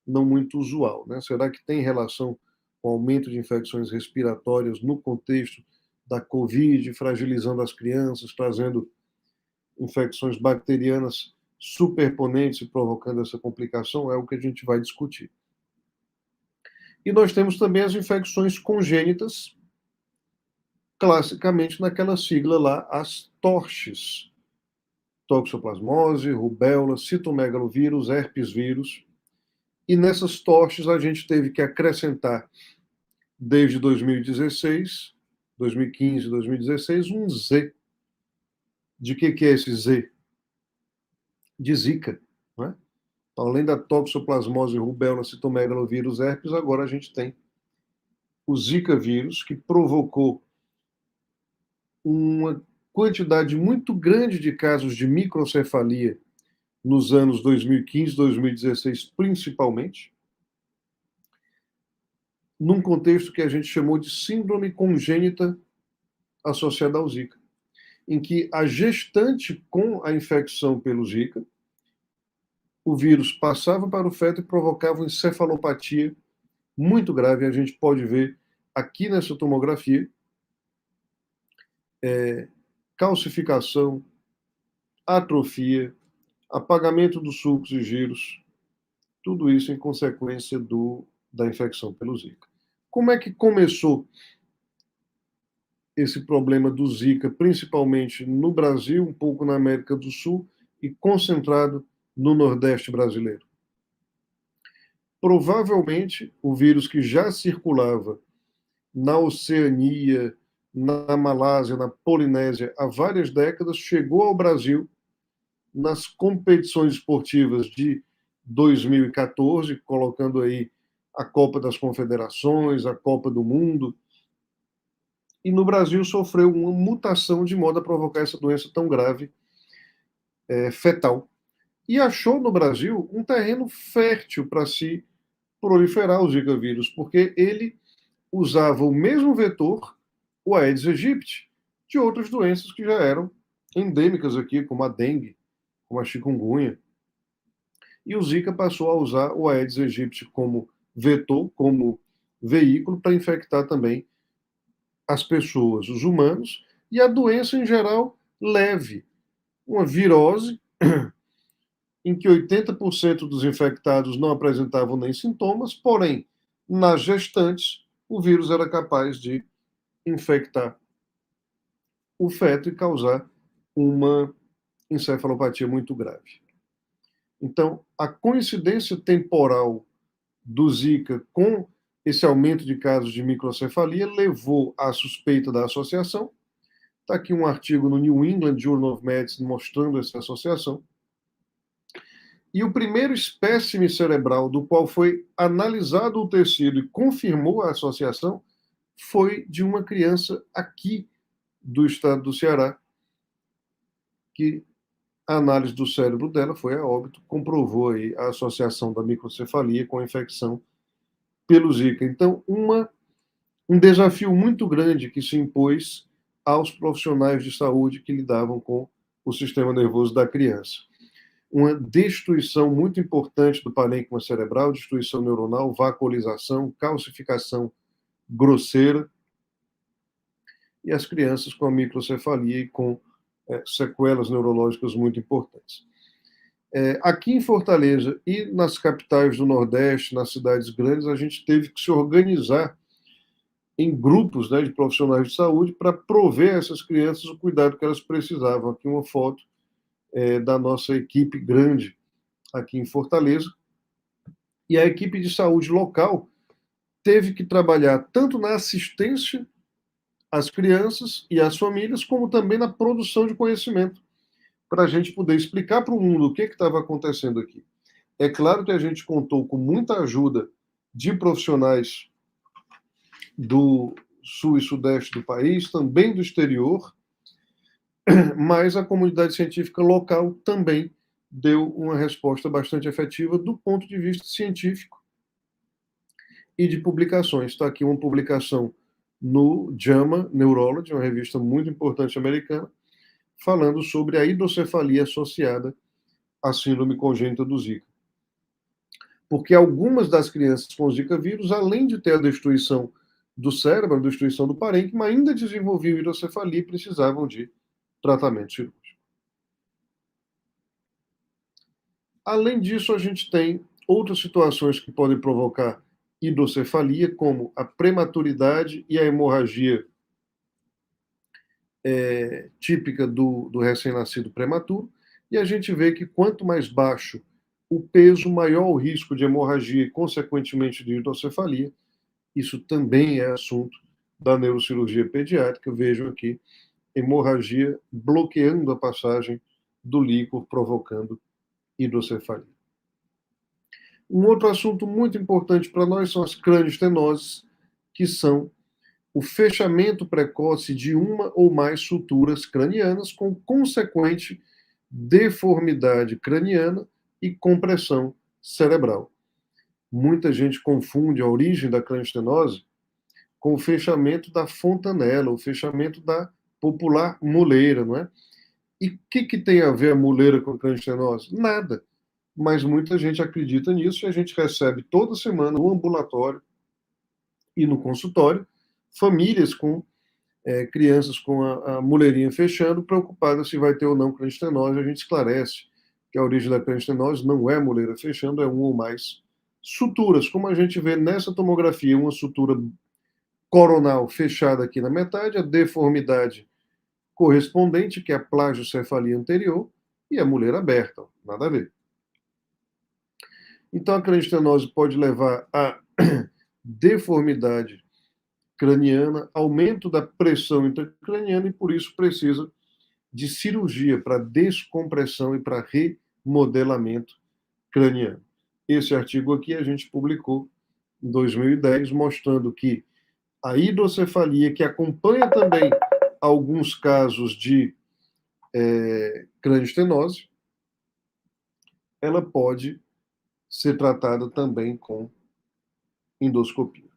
não muito usual, né? Será que tem relação com o aumento de infecções respiratórias no contexto da Covid, fragilizando as crianças, trazendo infecções bacterianas superponentes e provocando essa complicação? É o que a gente vai discutir. E nós temos também as infecções congênitas, classicamente naquela sigla lá, as TORCHs, toxoplasmose, rubéola, citomegalovírus, herpes vírus. E nessas TORCHs a gente teve que acrescentar desde 2016, 2015, 2016, um Z. De que é esse Z? De Zika, não é? Além da toxoplasmose, rubéola, citomegalovírus, herpes, agora a gente tem o Zika vírus, que provocou uma quantidade muito grande de casos de microcefalia nos anos 2015, 2016, principalmente, num contexto que a gente chamou de síndrome congênita associada ao Zika, em que a gestante com a infecção pelo Zika, o vírus passava para o feto e provocava uma encefalopatia muito grave. A gente pode ver aqui nessa tomografia calcificação, atrofia, apagamento dos sulcos e giros, tudo isso em consequência da infecção pelo Zika. Como é que começou esse problema do Zika, principalmente no Brasil, um pouco na América do Sul e concentrado no Nordeste brasileiro? Provavelmente, o vírus que já circulava na Oceania, na Malásia, na Polinésia, há várias décadas, chegou ao Brasil nas competições esportivas de 2014, colocando aí a Copa das Confederações, a Copa do Mundo, e no Brasil sofreu uma mutação de modo a provocar essa doença tão grave, fetal. E achou no Brasil um terreno fértil para se proliferar o Zika vírus, porque ele usava o mesmo vetor, o Aedes aegypti, de outras doenças que já eram endêmicas aqui, como a dengue, como a chikungunya. E o Zika passou a usar o Aedes aegypti como vetor, como veículo para infectar também as pessoas, os humanos, e a doença em geral leve, uma virose em que 80% dos infectados não apresentavam nem sintomas, porém, nas gestantes, o vírus era capaz de infectar o feto e causar uma encefalopatia muito grave. Então, a coincidência temporal do Zika com esse aumento de casos de microcefalia levou à suspeita da associação. Está aqui um artigo no New England Journal of Medicine mostrando essa associação. E o primeiro espécime cerebral do qual foi analisado o tecido e confirmou a associação foi de uma criança aqui do estado do Ceará, que a análise do cérebro dela foi a óbito, comprovou aí a associação da microcefalia com a infecção pelo Zika. Então, um desafio muito grande que se impôs aos profissionais de saúde que lidavam com o sistema nervoso da criança. Uma destruição muito importante do parênquima cerebral, destruição neuronal, vacuolização, calcificação grosseira, e as crianças com a microcefalia e com sequelas neurológicas muito importantes. Aqui em Fortaleza e nas capitais do Nordeste, nas cidades grandes, a gente teve que se organizar em grupos, né, de profissionais de saúde para prover a essas crianças o cuidado que elas precisavam. Aqui uma foto da nossa equipe grande aqui em Fortaleza. E a equipe de saúde local teve que trabalhar tanto na assistência às crianças e às famílias, como também na produção de conhecimento, para a gente poder explicar para o mundo o que estava acontecendo aqui. É claro que a gente contou com muita ajuda de profissionais do sul e sudeste do país, também do exterior, mas a comunidade científica local também deu uma resposta bastante efetiva do ponto de vista científico e de publicações. Está aqui uma publicação no JAMA Neurology, uma revista muito importante americana, falando sobre a hidrocefalia associada à síndrome congênita do Zika. Porque algumas das crianças com Zika vírus, além de ter a destruição do cérebro, a destruição do parênquima, ainda desenvolviam hidrocefalia e precisavam de tratamento cirúrgico. Além disso, a gente tem outras situações que podem provocar hidrocefalia, como a prematuridade e a hemorragia típica do recém-nascido prematuro, e a gente vê que quanto mais baixo o peso, maior o risco de hemorragia e, consequentemente, de hidrocefalia, Isso também é assunto da neurocirurgia pediátrica. Vejam aqui, hemorragia bloqueando a passagem do líquor, provocando hidrocefalia. Um outro assunto muito importante para nós são as cranioestenoses, que são o fechamento precoce de uma ou mais suturas cranianas com consequente deformidade craniana e compressão cerebral. Muita gente confunde a origem da cranioestenose com o fechamento da fontanela, o fechamento da popular muleira, não é? E o que tem a ver a muleira com a cranioestenose? Nada. Mas muita gente acredita nisso e a gente recebe toda semana no ambulatório e no consultório famílias com crianças com a muleirinha fechando, preocupadas se vai ter ou não cranioestenose. A gente esclarece que a origem da cranioestenose não é muleira fechando, é uma ou mais suturas, como a gente vê nessa tomografia, uma sutura coronal fechada aqui na metade, a deformidade correspondente, que é a plagiocefalia anterior, e a muleira aberta, nada a ver. Então, a cranioestenose pode levar a deformidade craniana, aumento da pressão intracraniana, e por isso precisa de cirurgia para descompressão e para remodelamento craniano. Esse artigo aqui a gente publicou em 2010, mostrando que a hidrocefalia, que acompanha também alguns casos de cranioestenose, ela pode ser tratada também com endoscopia.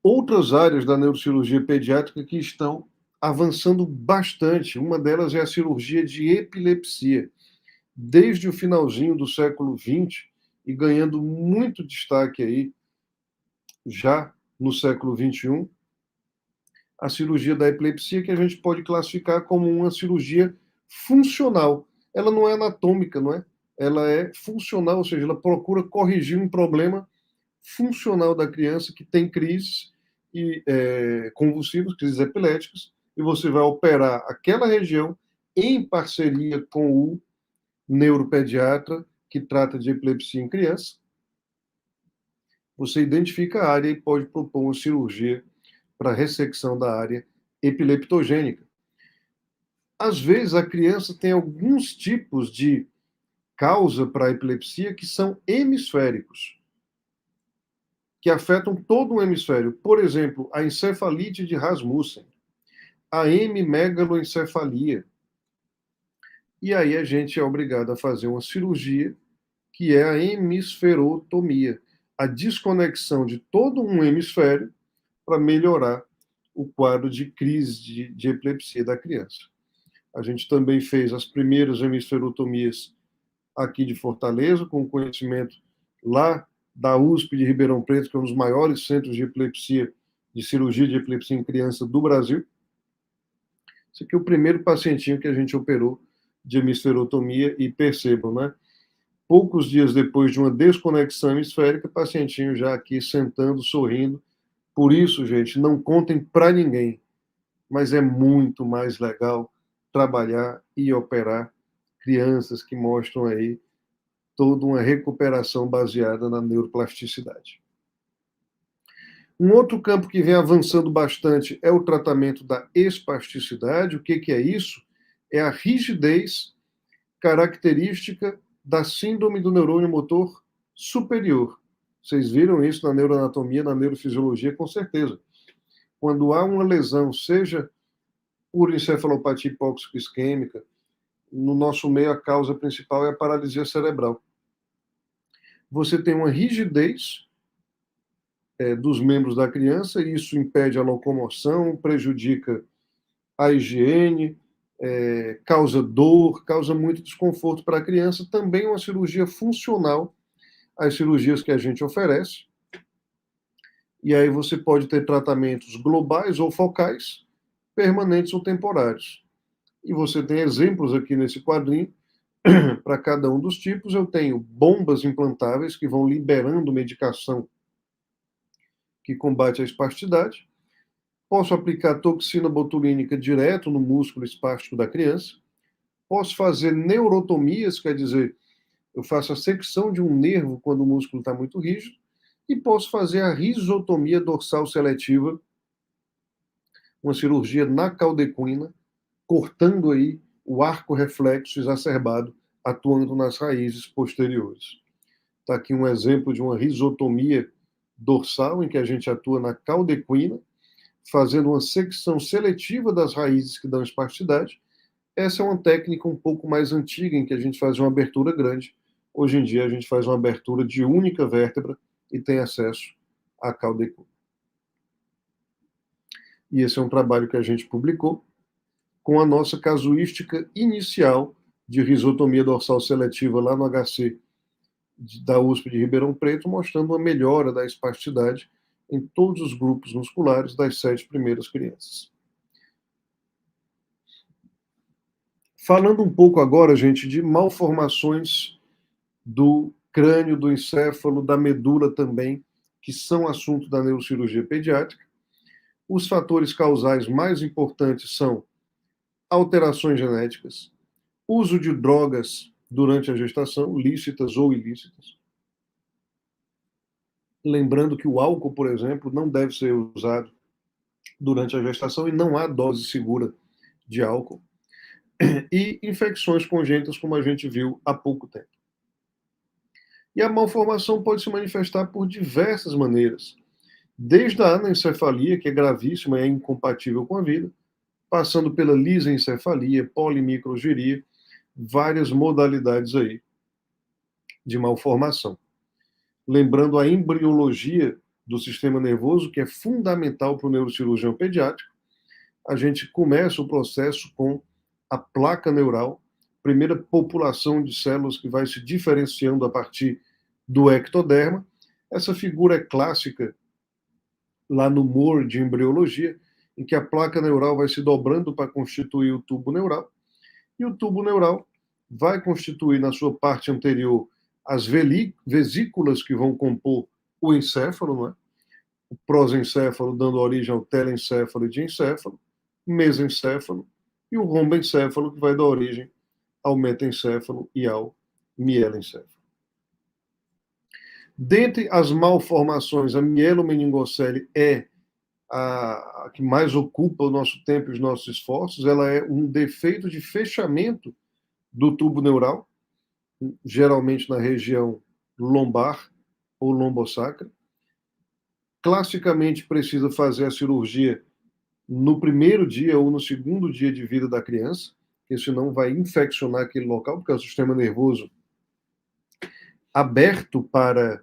Outras áreas da neurocirurgia pediátrica que estão avançando bastante, uma delas é a cirurgia de epilepsia. Desde o finalzinho do século XX e ganhando muito destaque aí, já no século XXI, a cirurgia da epilepsia, que a gente pode classificar como uma cirurgia funcional. Ela não é anatômica, não é? Ela é funcional, ou seja, ela procura corrigir um problema funcional da criança que tem crises convulsivas, crises epiléticas, e você vai operar aquela região em parceria com o neuropediatra que trata de epilepsia em criança. Você identifica a área e pode propor uma cirurgia para ressecção da área epileptogênica. Às vezes, a criança tem alguns tipos de causa para a epilepsia que são hemisféricos, que afetam todo o hemisfério. Por exemplo, a encefalite de Rasmussen, a hemimegaloencefalia. E aí a gente é obrigado a fazer uma cirurgia que é a hemisferotomia, a desconexão de todo um hemisfério para melhorar o quadro de crise de epilepsia da criança. A gente também fez as primeiras hemisferotomias aqui de Fortaleza, com conhecimento lá da USP de Ribeirão Preto, que é um dos maiores centros de epilepsia, de cirurgia de epilepsia em criança do Brasil. Esse aqui é o primeiro pacientinho que a gente operou de hemisferotomia e percebam, né? Poucos dias depois de uma desconexão hemisférica, pacientinho já aqui sentando, sorrindo. Por isso, gente, não contem para ninguém, mas é muito mais legal trabalhar e operar crianças que mostram aí toda uma recuperação baseada na neuroplasticidade. Um outro campo que vem avançando bastante é o tratamento da espasticidade. O que é isso? É a rigidez característica da síndrome do neurônio motor superior. Vocês viram isso na neuroanatomia, na neurofisiologia, com certeza. Quando há uma lesão, seja por encefalopatia hipóxico-isquêmica, no nosso meio a causa principal é a paralisia cerebral. Você tem uma rigidez dos membros da criança, e isso impede a locomoção, prejudica a higiene, causa dor, causa muito desconforto para a criança. Também uma cirurgia funcional, as cirurgias que a gente oferece. E aí você pode ter tratamentos globais ou focais, permanentes ou temporários. E você tem exemplos aqui nesse quadrinho para cada um dos tipos. Eu tenho bombas implantáveis que vão liberando medicação que combate a espasticidade. Posso aplicar toxina botulínica direto no músculo espástico da criança. Posso fazer neurotomias, quer dizer, Eu faço a secção de um nervo quando o músculo está muito rígido e posso fazer a risotomia dorsal seletiva, uma cirurgia na caldequina, cortando aí o arco reflexo exacerbado, atuando nas raízes posteriores. Está aqui um exemplo de uma risotomia dorsal, em que a gente atua na caldequina, fazendo uma secção seletiva das raízes que dão espasticidade. Essa é uma técnica um pouco mais antiga, em que a gente faz uma abertura grande. Hoje em dia, a gente faz uma abertura de única vértebra e tem acesso à caldequina. E esse é um trabalho que a gente publicou com a nossa casuística inicial de risotomia dorsal seletiva lá no HC da USP de Ribeirão Preto, mostrando uma melhora da espasticidade em todos os grupos musculares das 7 primeiras crianças. Falando um pouco agora, gente, de malformações do crânio, do encéfalo, da medula também, que são assunto da neurocirurgia pediátrica. Os fatores causais mais importantes são alterações genéticas, uso de drogas durante a gestação, lícitas ou ilícitas. Lembrando que o álcool, por exemplo, não deve ser usado durante a gestação e não há dose segura de álcool. E infecções congênitas, como a gente viu há pouco tempo. E a malformação pode se manifestar por diversas maneiras, desde a anencefalia, que é gravíssima e é incompatível com a vida, passando pela lisencefalia, polimicrogiria, várias modalidades aí de malformação. Lembrando a embriologia do sistema nervoso, que é fundamental para o neurocirurgião pediátrico, a gente começa o processo com a placa neural, primeira população de células que vai se diferenciando a partir do ectoderma. Essa figura é clássica lá no Moore de embriologia, em que a placa neural vai se dobrando para constituir o tubo neural, e o tubo neural vai constituir na sua parte anterior as vesículas que vão compor o encéfalo, não é? O prosencéfalo dando origem ao telencéfalo e diencéfalo, mesencéfalo, e o rombencéfalo que vai dar origem ao metencéfalo e ao mielencéfalo. Dentre as malformações, a mielomeningocele é a que mais ocupa o nosso tempo e os nossos esforços. Ela é um defeito de fechamento do tubo neural, geralmente na região lombar ou lombosacra. Classicamente precisa fazer a cirurgia no primeiro dia ou no segundo dia de vida da criança, porque senão vai infeccionar aquele local, porque é o sistema nervoso aberto para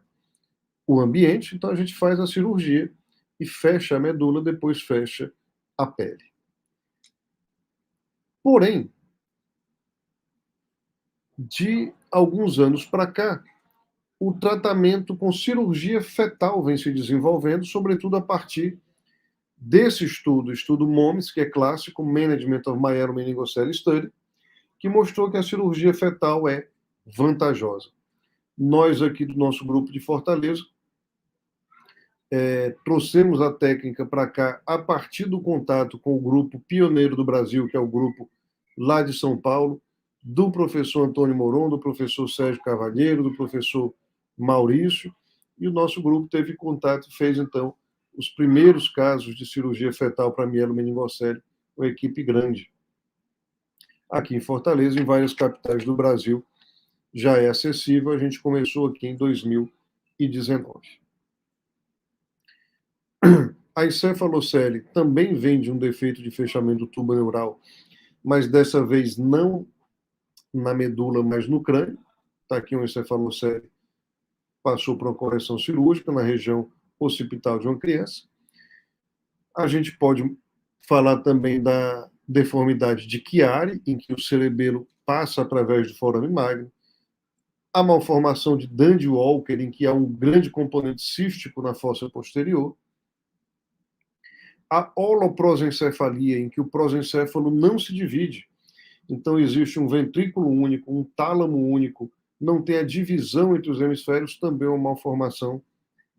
o ambiente. Então a gente faz a cirurgia e fecha a medula, depois fecha a pele. Porém, de alguns anos para cá, o tratamento com cirurgia fetal vem se desenvolvendo, sobretudo a partir desse estudo MOMS, que é clássico, Management of Myelomeningocele Study, que mostrou que a cirurgia fetal é vantajosa. Nós aqui do nosso grupo de Fortaleza trouxemos a técnica para cá a partir do contato com o grupo pioneiro do Brasil, que é o grupo lá de São Paulo, do professor Antônio Moron, do professor Sérgio Cavalheiro, do professor Maurício, e o nosso grupo teve contato e fez, então, os primeiros casos de cirurgia fetal para mielomeningocele, uma equipe grande. Aqui em Fortaleza, em várias capitais do Brasil, já é acessível. A gente começou aqui em 2019. A encefalocele também vem de um defeito de fechamento do tubo neural, mas dessa vez não na medula, mas no crânio. Está aqui um encefalocele, passou por uma correção cirúrgica na região occipital de uma criança. A gente pode falar também da deformidade de Chiari, em que o cerebelo passa através do forame magno. A malformação de Dandy-Walker, em que há um grande componente cístico na fossa posterior. A holoprosencefalia, em que o prosencéfalo não se divide. Então, existe um ventrículo único, um tálamo único, não tem a divisão entre os hemisférios, também é uma malformação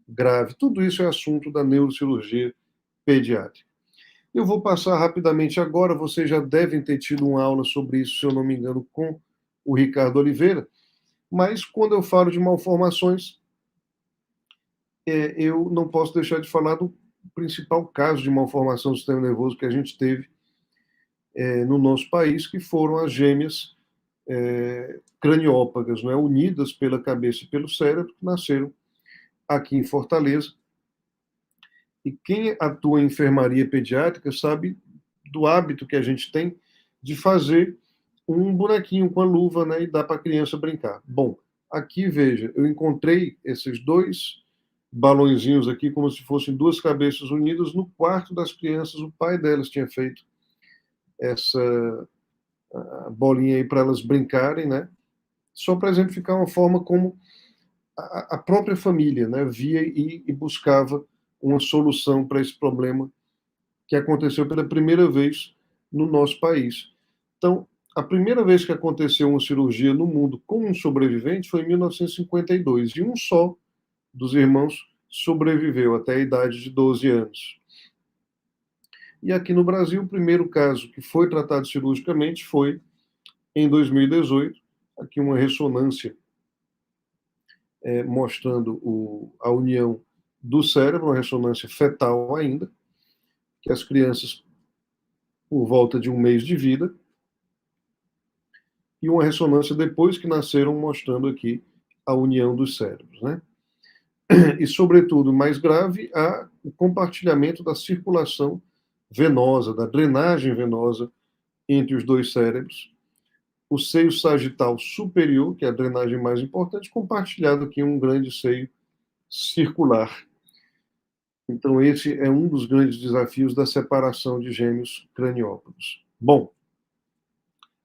grave. Tudo isso é assunto da neurocirurgia pediátrica. Eu vou passar rapidamente agora, vocês já devem ter tido uma aula sobre isso, se eu não me engano, com o Ricardo Oliveira, Mas, quando eu falo de malformações, eu não posso deixar de falar do principal caso de malformação do sistema nervoso que a gente teve no nosso país, que foram as gêmeas craniópagas, não é? Unidas pela cabeça e pelo cérebro, que nasceram aqui em Fortaleza. E quem atua em enfermaria pediátrica sabe do hábito que a gente tem de fazer um bonequinho com a luva, né, e dar para a criança brincar. Bom, aqui, veja, eu encontrei esses dois balõezinhos aqui, como se fossem duas cabeças unidas, no quarto das crianças. O pai delas tinha feito essa bolinha aí para elas brincarem, né? Só para exemplificar uma forma como a própria família, né, via e buscava uma solução para esse problema que aconteceu pela primeira vez no nosso país. Então, a primeira vez que aconteceu uma cirurgia no mundo com um sobrevivente foi em 1952, e um só dos irmãos sobreviveu até a idade de 12 anos. E aqui no Brasil, o primeiro caso que foi tratado cirurgicamente foi em 2018, aqui uma ressonância mostrando a união do cérebro, uma ressonância fetal ainda, que as crianças, por volta de um mês de vida, e uma ressonância depois que nasceram, mostrando aqui a união dos cérebros, né? E, sobretudo, mais grave, o compartilhamento da circulação venosa, da drenagem venosa entre os dois cérebros. O seio sagital superior, que é a drenagem mais importante, compartilhado aqui em um grande seio circular. Então, esse é um dos grandes desafios da separação de gêmeos craniópatas. Bom,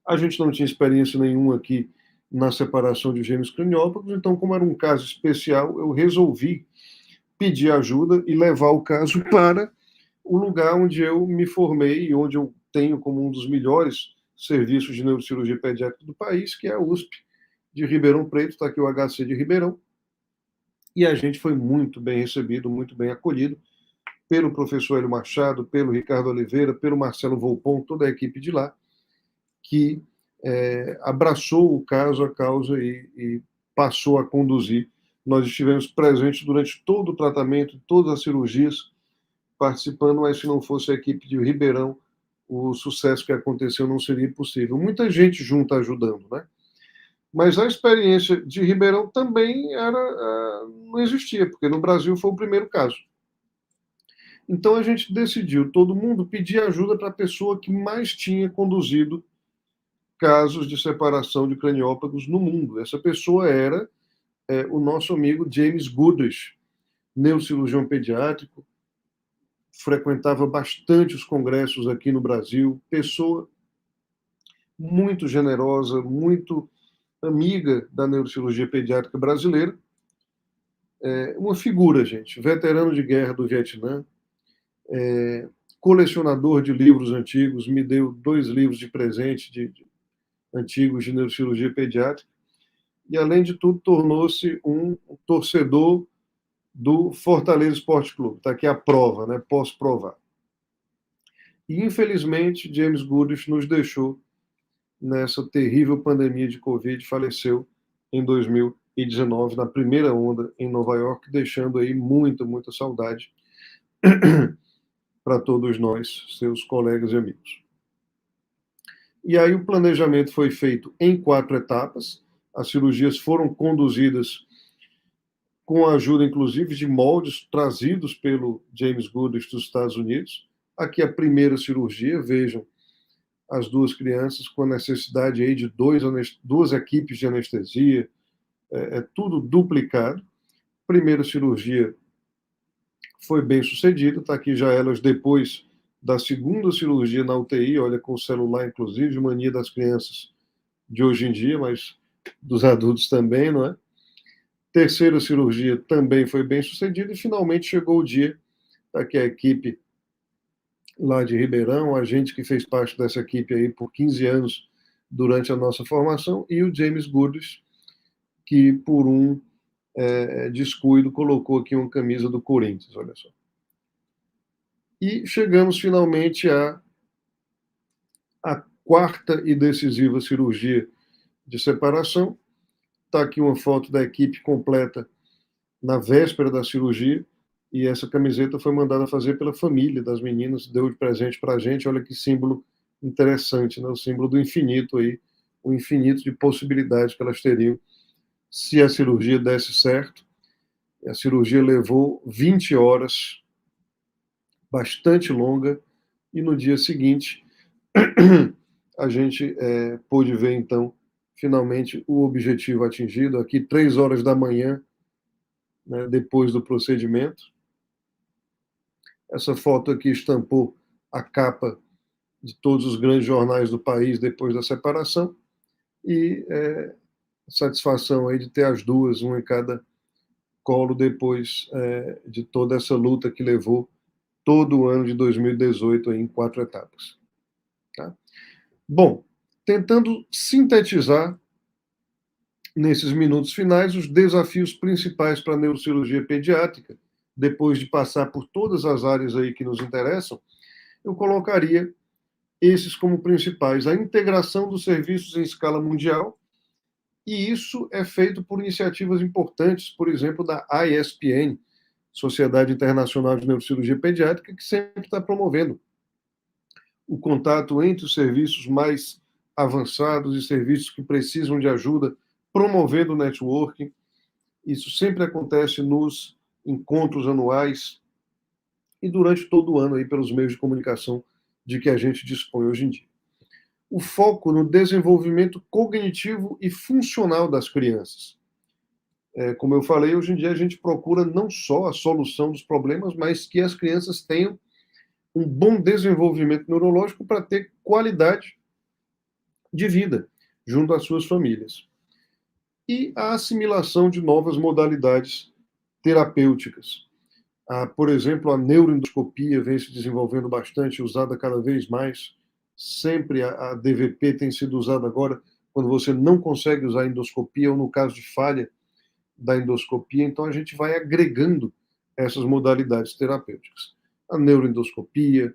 a gente não tinha experiência nenhuma aqui na separação de gêmeos craniópatas, então, como era um caso especial, eu resolvi pedir ajuda e levar o caso para o lugar onde eu me formei e onde eu tenho como um dos melhores serviços de neurocirurgia pediátrica do país, que é a USP de Ribeirão Preto. Está aqui o HC de Ribeirão. E a gente foi muito bem recebido, muito bem acolhido pelo professor Hélio Machado, pelo Ricardo Oliveira, pelo Marcelo Volpon, toda a equipe de lá, que abraçou o caso, a causa, e passou a conduzir. Nós estivemos presentes durante todo o tratamento, todas as cirurgias, participando, mas se não fosse a equipe de Ribeirão, o sucesso que aconteceu não seria possível. Muita gente junta ajudando, né? Mas a experiência de Ribeirão também não existia, porque no Brasil foi o primeiro caso. Então a gente decidiu, todo mundo, pedir ajuda para a pessoa que mais tinha conduzido casos de separação de craniópagos no mundo. Essa pessoa era o nosso amigo James Goodrich, neurocirurgião pediátrico, frequentava bastante os congressos aqui no Brasil, pessoa muito generosa, muito amiga da neurocirurgia pediátrica brasileira, uma figura, gente, veterano de guerra do Vietnã, colecionador de livros antigos, me deu 2 livros de presente antigos de neurocirurgia pediátrica, e, além de tudo, tornou-se um torcedor do Fortaleza Esporte Clube. Está aqui a prova, né? Posso provar. E, infelizmente, James Goodrich nos deixou nessa terrível pandemia de Covid, faleceu em 2019, na primeira onda em Nova York, deixando aí muita, muita saudade para todos nós, seus colegas e amigos. E aí o planejamento foi feito em 4 etapas. As cirurgias foram conduzidas com a ajuda, inclusive, de moldes trazidos pelo James Goodrich dos Estados Unidos. Aqui a primeira cirurgia, vejam, as 2 crianças com a necessidade aí de 2 equipes de anestesia, tudo duplicado. Primeira cirurgia foi bem sucedida, está aqui já elas depois da segunda cirurgia na UTI, olha, com celular, inclusive, mania das crianças de hoje em dia, mas dos adultos também, não é? Terceira cirurgia também foi bem sucedida, e finalmente chegou o dia, está aqui a equipe lá de Ribeirão, a gente que fez parte dessa equipe aí por 15 anos durante a nossa formação, e o James Goodrich, que por um descuido colocou aqui uma camisa do Corinthians, olha só. E chegamos finalmente à 4ª e decisiva cirurgia de separação, Está aqui uma foto da equipe completa na véspera da cirurgia, e essa camiseta foi mandada fazer pela família das meninas, deu de presente para a gente. Olha que símbolo interessante, né? O símbolo do infinito aí, o infinito de possibilidades que elas teriam se a cirurgia desse certo. A cirurgia levou 20 horas, bastante longa, e no dia seguinte a gente pôde ver, então, finalmente o objetivo atingido, aqui 3 horas da manhã, né, depois do procedimento. Essa foto aqui estampou a capa de todos os grandes jornais do país depois da separação, e satisfação aí de ter as duas, uma em cada colo, depois de toda essa luta que levou todo o ano de 2018 aí, em 4 etapas. Tá? Bom, tentando sintetizar nesses minutos finais os desafios principais para a neurocirurgia pediátrica, depois de passar por todas as áreas aí que nos interessam, eu colocaria esses como principais: a integração dos serviços em escala mundial, e isso é feito por iniciativas importantes, por exemplo, da ISPN, Sociedade Internacional de Neurocirurgia Pediátrica, que sempre está promovendo o contato entre os serviços mais avançados e serviços que precisam de ajuda, promovendo o networking. Isso sempre acontece nos encontros anuais e durante todo o ano aí pelos meios de comunicação de que a gente dispõe hoje em dia. O foco no desenvolvimento cognitivo e funcional das crianças. Como eu falei, hoje em dia a gente procura não só a solução dos problemas, mas que as crianças tenham um bom desenvolvimento neurológico para ter qualidade de vida junto às suas famílias. E a assimilação de novas modalidades terapêuticas. Por exemplo, a neuroendoscopia vem se desenvolvendo bastante, usada cada vez mais. Sempre a DVP tem sido usada agora quando você não consegue usar a endoscopia, ou no caso de falha da endoscopia. Então a gente vai agregando essas modalidades terapêuticas. A neuroendoscopia,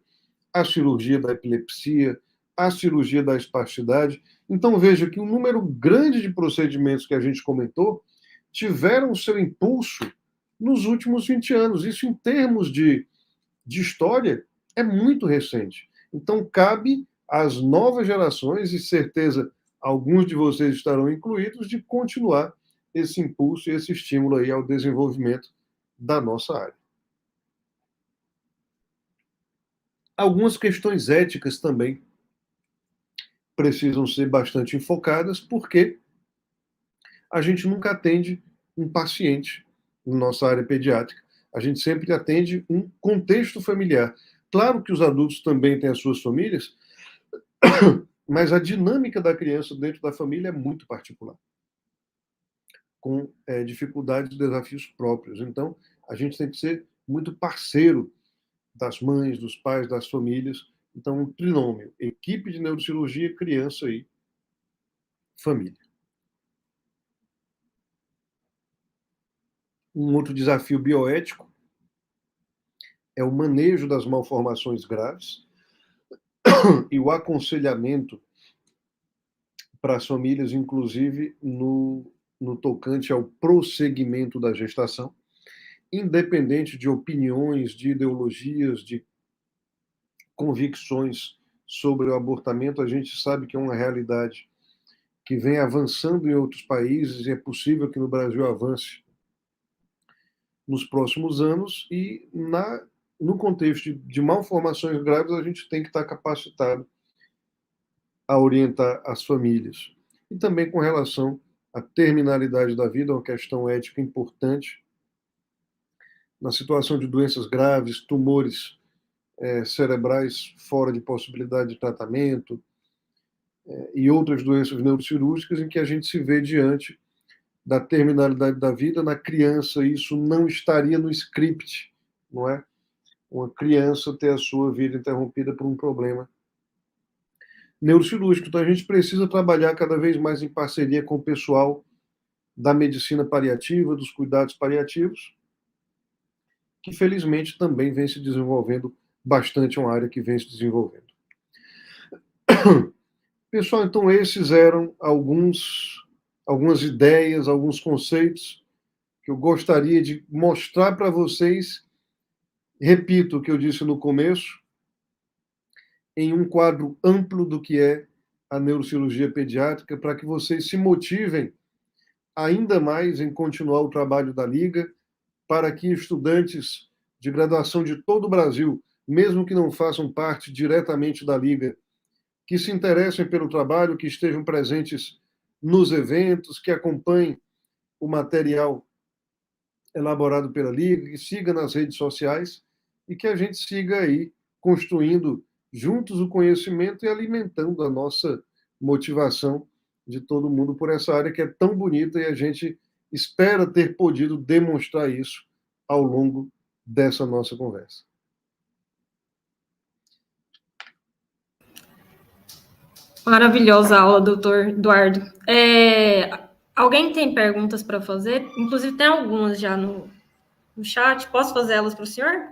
a cirurgia da epilepsia, a cirurgia da espasticidade. Então veja que um número grande de procedimentos que a gente comentou tiveram seu impulso nos últimos 20 anos. Isso, em termos de história, é muito recente. Então cabe às novas gerações, e certeza alguns de vocês estarão incluídos, de continuar esse impulso e esse estímulo aí ao desenvolvimento da nossa área. Algumas questões éticas também precisam ser bastante enfocadas, porque a gente nunca atende um paciente na nossa área pediátrica. A gente sempre atende um contexto familiar. Claro que os adultos também têm as suas famílias, mas a dinâmica da criança dentro da família é muito particular, com dificuldades e desafios próprios. Então, a gente tem que ser muito parceiro das mães, dos pais, das famílias. Então, um trinômio: equipe de neurocirurgia, criança e família. Um outro desafio bioético é o manejo das malformações graves e o aconselhamento para as famílias, inclusive no tocante ao prosseguimento da gestação, independente de opiniões, de ideologias, de convicções sobre o abortamento. A gente sabe que é uma realidade que vem avançando em outros países, e é possível que no Brasil avance nos próximos anos, e no contexto de malformações graves a gente tem que estar capacitado a orientar as famílias. E também com relação à terminalidade da vida, uma questão ética importante. Na situação de doenças graves, tumores cerebrais fora de possibilidade de tratamento, e outras doenças neurocirúrgicas em que a gente se vê diante da terminalidade da vida. Na criança, isso não estaria no script, não é? Uma criança ter a sua vida interrompida por um problema neurocirúrgico. Então a gente precisa trabalhar cada vez mais em parceria com o pessoal da medicina paliativa, dos cuidados paliativos, que felizmente também vem se desenvolvendo bastante, uma área que vem se desenvolvendo. Pessoal, então esses eram alguns algumas ideias, alguns conceitos que eu gostaria de mostrar para vocês. Repito o que eu disse no começo, em um quadro amplo do que é a neurocirurgia pediátrica, para que vocês se motivem ainda mais em continuar o trabalho da Liga, para que estudantes de graduação de todo o Brasil, mesmo que não façam parte diretamente da Liga, que se interessem pelo trabalho, que estejam presentes nos eventos, que acompanhem o material elaborado pela Liga, que siga nas redes sociais e que a gente siga aí construindo juntos o conhecimento e alimentando a nossa motivação de todo mundo por essa área que é tão bonita, e a gente espera ter podido demonstrar isso ao longo dessa nossa conversa. Maravilhosa aula, doutor Eduardo. Alguém tem perguntas para fazer? Inclusive, tem algumas já no chat. Posso fazer elas para o senhor?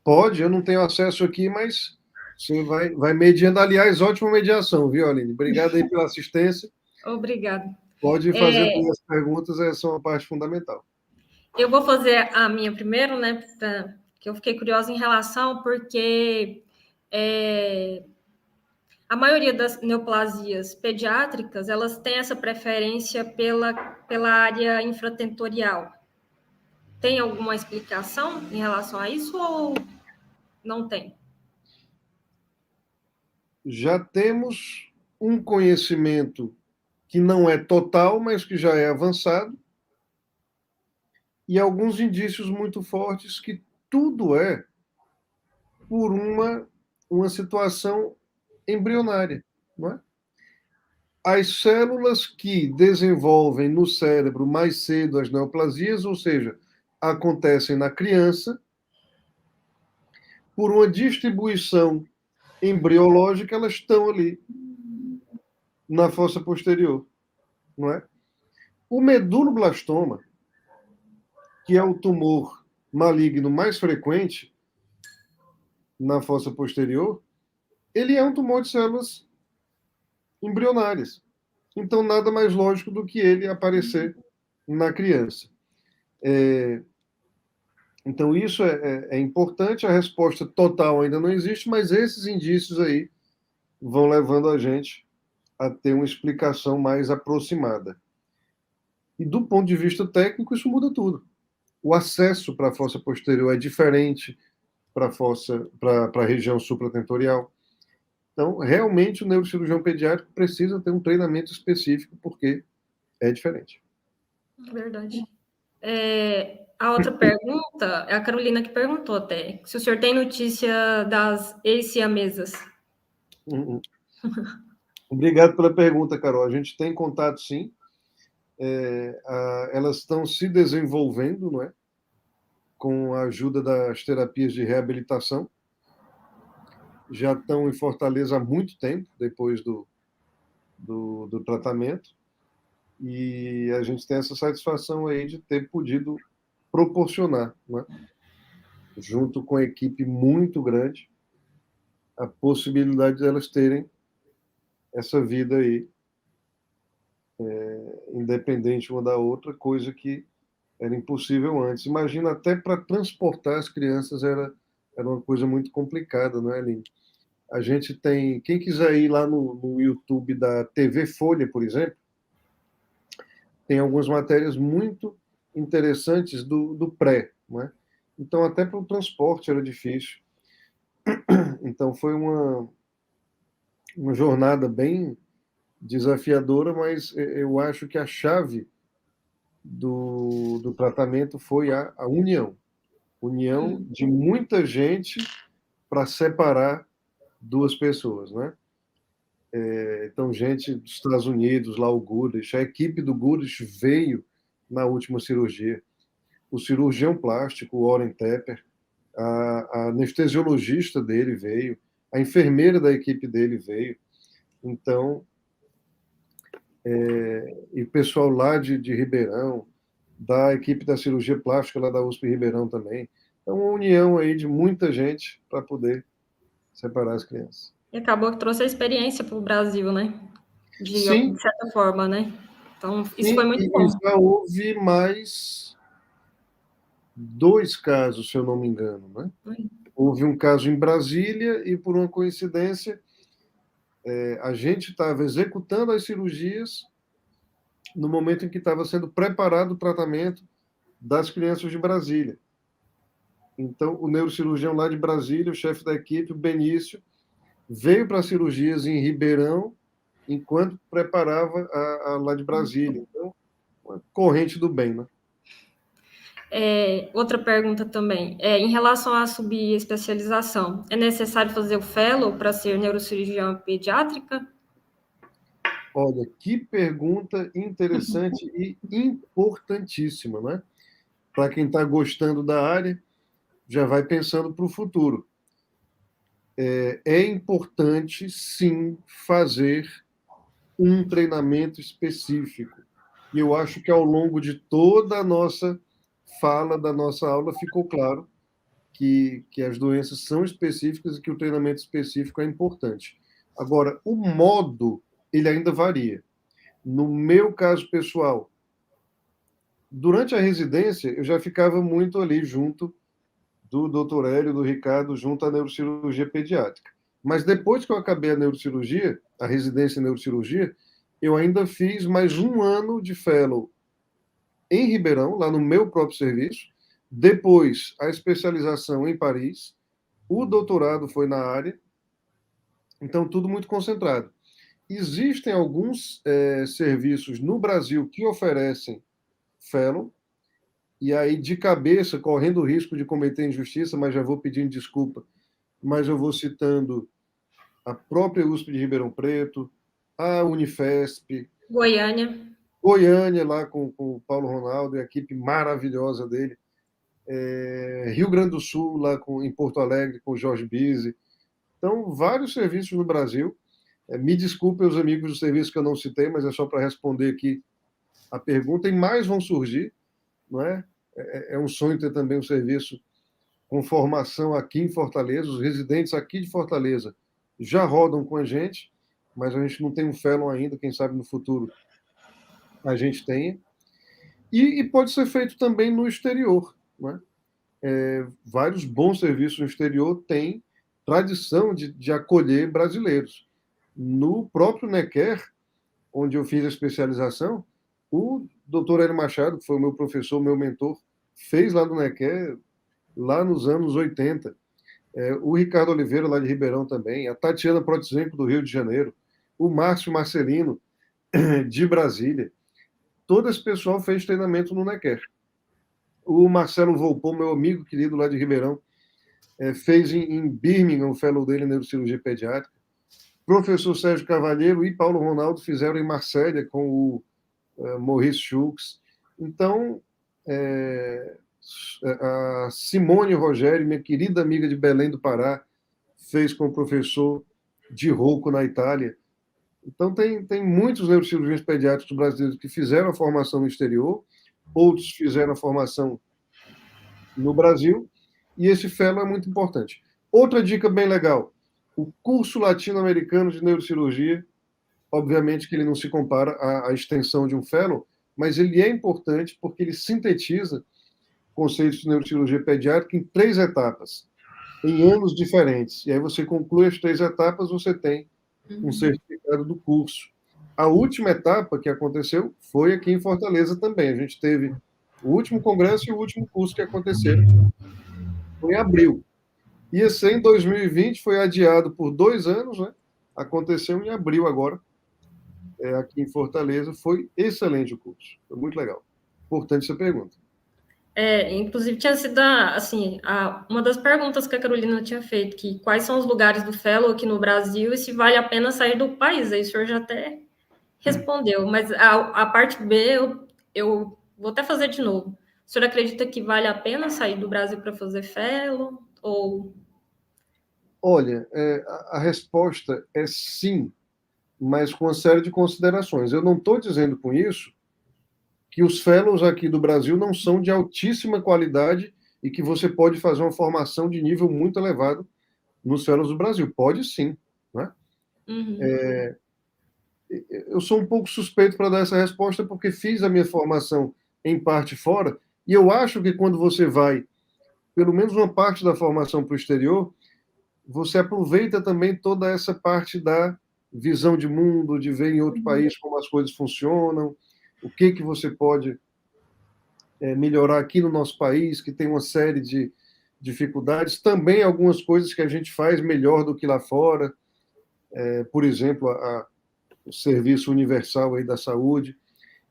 Pode, eu não tenho acesso aqui, mas você vai mediando. Aliás, ótima mediação, viu, Aline? Obrigado aí pela assistência. Obrigada. Pode fazer as perguntas, essa é uma parte fundamental. Eu vou fazer a minha primeiro, né? Que eu fiquei curiosa em relação, porque a maioria das neoplasias pediátricas, elas têm essa preferência pela área infratentorial. Tem alguma explicação em relação a isso ou não tem? Já temos um conhecimento que não é total, mas que já é avançado, e alguns indícios muito fortes que tudo é por uma situação embrionária, não é? As células que desenvolvem no cérebro mais cedo as neoplasias, ou seja, acontecem na criança, por uma distribuição embriológica, elas estão ali na fossa posterior, não é? O meduloblastoma, que é o tumor maligno mais frequente na fossa posterior, ele é um tumor de células embrionárias. Então, nada mais lógico do que ele aparecer na criança. Então, isso é importante. A resposta total ainda não existe, mas esses indícios aí vão levando a gente a ter uma explicação mais aproximada. E do ponto de vista técnico, isso muda tudo. O acesso para a fossa posterior é diferente para a região supratentorial. Então, realmente, o neurocirurgião pediátrico precisa ter um treinamento específico, porque é diferente. Verdade. A outra pergunta é a Carolina que perguntou até, se o senhor tem notícia das ex-siamesas. Obrigado pela pergunta, Carol. A gente tem contato, sim. Elas estão se desenvolvendo, não é? Com a ajuda das terapias de reabilitação. Já estão em Fortaleza há muito tempo, depois do tratamento, e a gente tem essa satisfação aí de ter podido proporcionar, né, junto com a equipe muito grande, a possibilidade de elas terem essa vida aí, independente uma da outra, coisa que era impossível antes. Imagina, até para transportar as crianças era uma coisa muito complicada, não é, Aline? A gente tem, quem quiser ir lá no YouTube da TV Folha, por exemplo, tem algumas matérias muito interessantes do pré, não é? Então, até para o transporte era difícil. Então, foi uma jornada bem desafiadora, mas eu acho que a chave do tratamento foi a união. União de muita gente para separar duas pessoas, né? Então, gente dos Estados Unidos, lá o Goodrich, a equipe do Goodrich veio na última cirurgia. O cirurgião plástico, o Warren Tepper, a anestesiologista dele veio, a enfermeira da equipe dele veio. Então, e o pessoal lá de Ribeirão, da equipe da cirurgia plástica lá da USP Ribeirão também. Então, uma união aí de muita gente para poder separar as crianças. E acabou que trouxe a experiência para o Brasil, né? De Sim, certa forma, né? Então, isso foi muito bom. E já houve mais 2 casos, se eu não me engano, né? Houve um caso em Brasília e, por uma coincidência, a gente estava executando as cirurgias no momento em que estava sendo preparado o tratamento das crianças de Brasília. Então, o neurocirurgião lá de Brasília, o chefe da equipe, o Benício, veio para cirurgias em Ribeirão enquanto preparava a lá de Brasília. Então, uma corrente do bem, né? Outra pergunta também. Em relação à subespecialização, é necessário fazer o fellow para ser neurocirurgião pediátrica? Olha, que pergunta interessante e importantíssima, né? Para quem está gostando da área, já vai pensando para o futuro. É importante, sim, fazer um treinamento específico. E eu acho que ao longo de toda a nossa fala, da nossa aula, ficou claro que as doenças são específicas e que o treinamento específico é importante. Agora, o modo, ele ainda varia. No meu caso pessoal, durante a residência, eu já ficava muito ali junto do Dr. Hélio, do Ricardo, junto à neurocirurgia pediátrica. Mas depois que eu acabei a neurocirurgia, a residência em neurocirurgia, eu ainda fiz mais um ano de fellow em Ribeirão, lá no meu próprio serviço. Depois, a especialização em Paris. O doutorado foi na área. Então, tudo muito concentrado. Existem alguns serviços no Brasil que oferecem fellow, e aí, de cabeça, correndo o risco de cometer injustiça, mas já vou pedindo desculpa, mas eu vou citando a própria USP de Ribeirão Preto, a Unifesp, Goiânia. Goiânia, lá com o Paulo Ronaldo e a equipe maravilhosa dele, Rio Grande do Sul, lá em Porto Alegre, com o Jorge Bise. Então, vários serviços no Brasil. Me desculpem os amigos do serviço que eu não citei, mas é só para responder aqui a pergunta, e mais vão surgir, não é? É um sonho ter também um serviço com formação aqui em Fortaleza. Os residentes aqui de Fortaleza já rodam com a gente, mas a gente não tem um fellow ainda, quem sabe no futuro a gente tenha. E pode ser feito também no exterior, né? Vários bons serviços no exterior têm tradição de acolher brasileiros. No próprio Nequer, onde eu fiz a especialização, o doutor Hélio Machado, que foi o meu professor, meu mentor, fez lá no Nequer, lá nos anos 80. O Ricardo Oliveira, lá de Ribeirão também, a Tatiana Protzenko, do Rio de Janeiro, o Márcio Marcelino, de Brasília. Todo esse pessoal fez treinamento no Nequer. O Marcelo Volpon, meu amigo querido lá de Ribeirão, fez em Birmingham o fellow dele em neurocirurgia pediátrica. Professor Sérgio Cavalheiro e Paulo Ronaldo fizeram em Marsella com o Maurice Schultz. Então, a Simone Rogério, minha querida amiga de Belém do Pará, fez com o professor Di Rocco na Itália. Então, tem muitos neurocirurgiões pediátricos brasileiros que fizeram a formação no exterior, outros fizeram a formação no Brasil, e esse fellow é muito importante. Outra dica bem legal, o curso latino-americano de neurocirurgia, obviamente que ele não se compara à extensão de um fellow, mas ele é importante porque ele sintetiza conceitos de neurocirurgia pediátrica em 3 etapas, em anos diferentes. E aí você conclui as 3 etapas, você tem um certificado do curso. A última etapa que aconteceu foi aqui em Fortaleza também. A gente teve o último congresso e o último curso que aconteceram. Foi em abril. Ia ser em 2020, foi adiado por 2 anos, né? Aconteceu em abril agora, aqui em Fortaleza. Foi excelente o curso, foi muito legal. Importante essa pergunta. Inclusive, tinha sido assim, uma das perguntas que a Carolina tinha feito, que quais são os lugares do fellow aqui no Brasil e se vale a pena sair do país. Aí o senhor já até respondeu, mas a parte B eu vou até fazer de novo. O senhor acredita que vale a pena sair do Brasil para fazer fellow? Ou... Olha, a resposta é sim, mas com uma série de considerações. Eu não estou dizendo com isso que os fellows aqui do Brasil não são de altíssima qualidade e que você pode fazer uma formação de nível muito elevado nos fellows do Brasil. Pode sim, né? eu sou um pouco suspeito para dar essa resposta, porque fiz a minha formação em parte fora, e eu acho que quando você vai, pelo menos uma parte da formação para o exterior, você aproveita também toda essa parte da visão de mundo, de ver em outro país como as coisas funcionam, o que você pode melhorar aqui no nosso país, que tem uma série de dificuldades, também algumas coisas que a gente faz melhor do que lá fora, por exemplo, o serviço universal aí da saúde.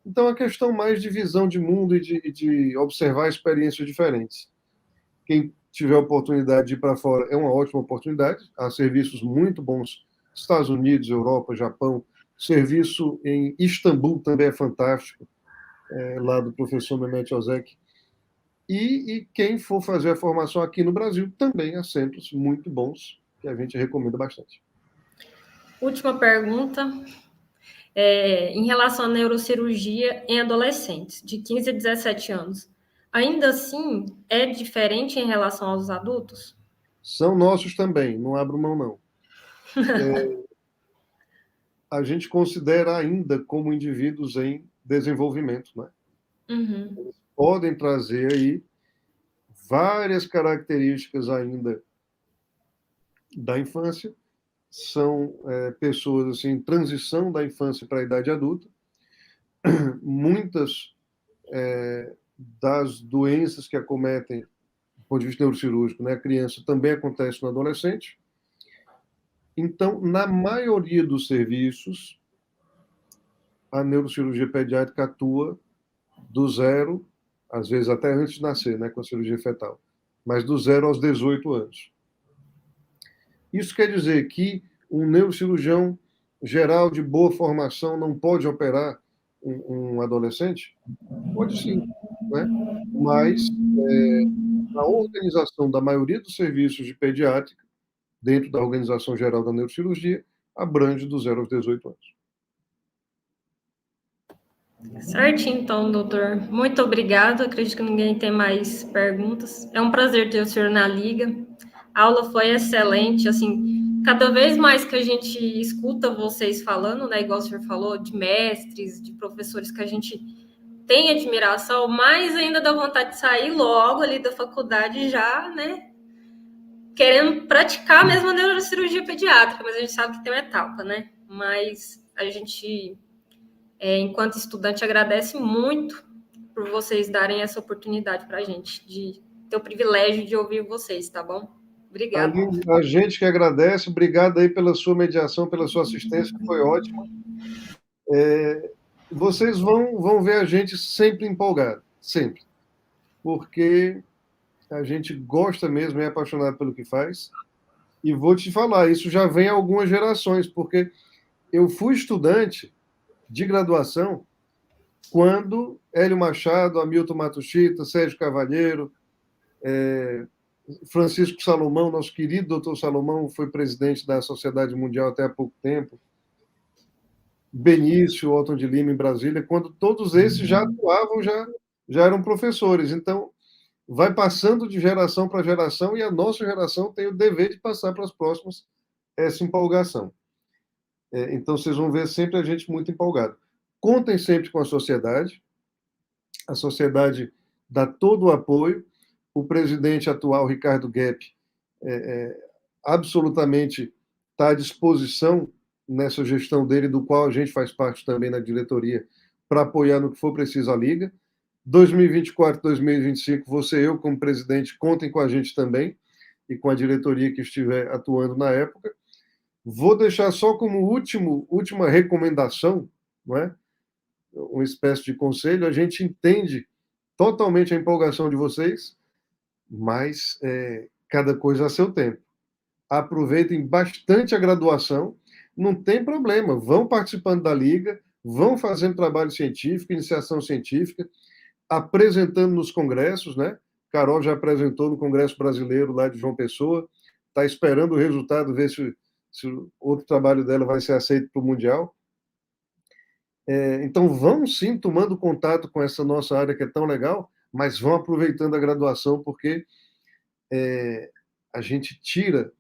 Então, a questão mais de visão de mundo e de observar experiências diferentes. Quem tiver a oportunidade de ir para fora é uma ótima oportunidade. Há serviços muito bons, Estados Unidos, Europa, Japão. Serviço em Istambul também é fantástico, lá do professor Mehmet Ozek. E quem for fazer a formação aqui no Brasil também há centros muito bons, que a gente recomenda bastante. Última pergunta. Em relação à neurocirurgia em adolescentes de 15 a 17 anos, ainda assim é diferente em relação aos adultos? São nossos também, não abro mão, não. A gente considera ainda como indivíduos em desenvolvimento, né? Uhum. Podem trazer aí várias características ainda da infância, são pessoas assim, em transição da infância para a idade adulta. Muitas das doenças que acometem, do ponto de vista neurocirúrgico, né, a criança também acontece no adolescente. Então, na maioria dos serviços, a neurocirurgia pediátrica atua do zero, às vezes até antes de nascer, né, com a cirurgia fetal, mas do 0 aos 18 anos. Isso quer dizer que um neurocirurgião geral de boa formação não pode operar um adolescente? Pode sim, né? Mas a organização da maioria dos serviços de pediátrica, dentro da Organização Geral da Neurocirurgia, abrange do 0 aos 18 anos. Certinho, então, doutor. Muito obrigado. Acredito que ninguém tem mais perguntas. É um prazer ter o senhor na liga. A aula foi excelente. Assim, cada vez mais que a gente escuta vocês falando, né, igual o senhor falou, de mestres, de professores que a gente tem admiração, mais ainda dá vontade de sair logo ali da faculdade já, né, querendo praticar mesmo a neurocirurgia pediátrica, mas a gente sabe que tem uma etapa, né? Mas a gente, enquanto estudante, agradece muito por vocês darem essa oportunidade para a gente, de ter o privilégio de ouvir vocês, tá bom? Obrigada. A gente que agradece, obrigado aí pela sua mediação, pela sua assistência, que foi ótima. Vocês vão ver a gente sempre empolgado, sempre, porque a gente gosta mesmo, é apaixonado pelo que faz. E vou te falar, isso já vem há algumas gerações, porque eu fui estudante de graduação quando Hélio Machado, Hamilton Matsushita, Sérgio Cavalheiro, Francisco Salomão, nosso querido doutor Salomão, foi presidente da Sociedade Mundial até há pouco tempo, Benício, Otton de Lima, em Brasília, quando todos esses já atuavam, já eram professores. Então, vai passando de geração para geração e a nossa geração tem o dever de passar para as próximas essa empolgação. Então, vocês vão ver sempre a gente muito empolgado. Contem sempre com a sociedade dá todo o apoio. O presidente atual, Ricardo Gepp, absolutamente está à disposição nessa gestão dele, do qual a gente faz parte também na diretoria, para apoiar no que for preciso a Liga. 2024, 2025, você e eu, como presidente, contem com a gente também e com a diretoria que estiver atuando na época. Vou deixar só como última recomendação, não é? Uma espécie de conselho. A gente entende totalmente a empolgação de vocês, mas cada coisa a seu tempo. Aproveitem bastante a graduação, não tem problema, vão participando da Liga, vão fazendo trabalho científico, iniciação científica, apresentando nos congressos, né? Carol já apresentou no Congresso Brasileiro lá de João Pessoa, está esperando o resultado, ver se outro trabalho dela vai ser aceito para o Mundial. Então, vão sim tomando contato com essa nossa área que é tão legal, mas vão aproveitando a graduação, porque a gente tira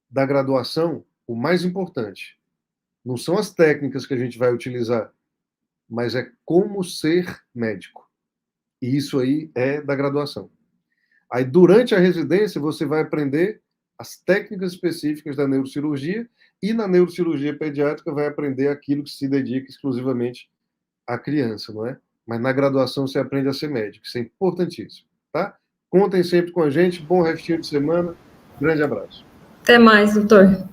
da graduação o mais importante, Não são as técnicas que a gente vai utilizar, mas é como ser médico. E isso aí é da graduação. Aí, durante a residência, você vai aprender as técnicas específicas da neurocirurgia e na neurocirurgia pediátrica vai aprender aquilo que se dedica exclusivamente à criança, não é? Mas na graduação você aprende a ser médico. Isso é importantíssimo, tá? Contem sempre com a gente. Bom restinho de semana. Grande abraço. Até mais, doutor.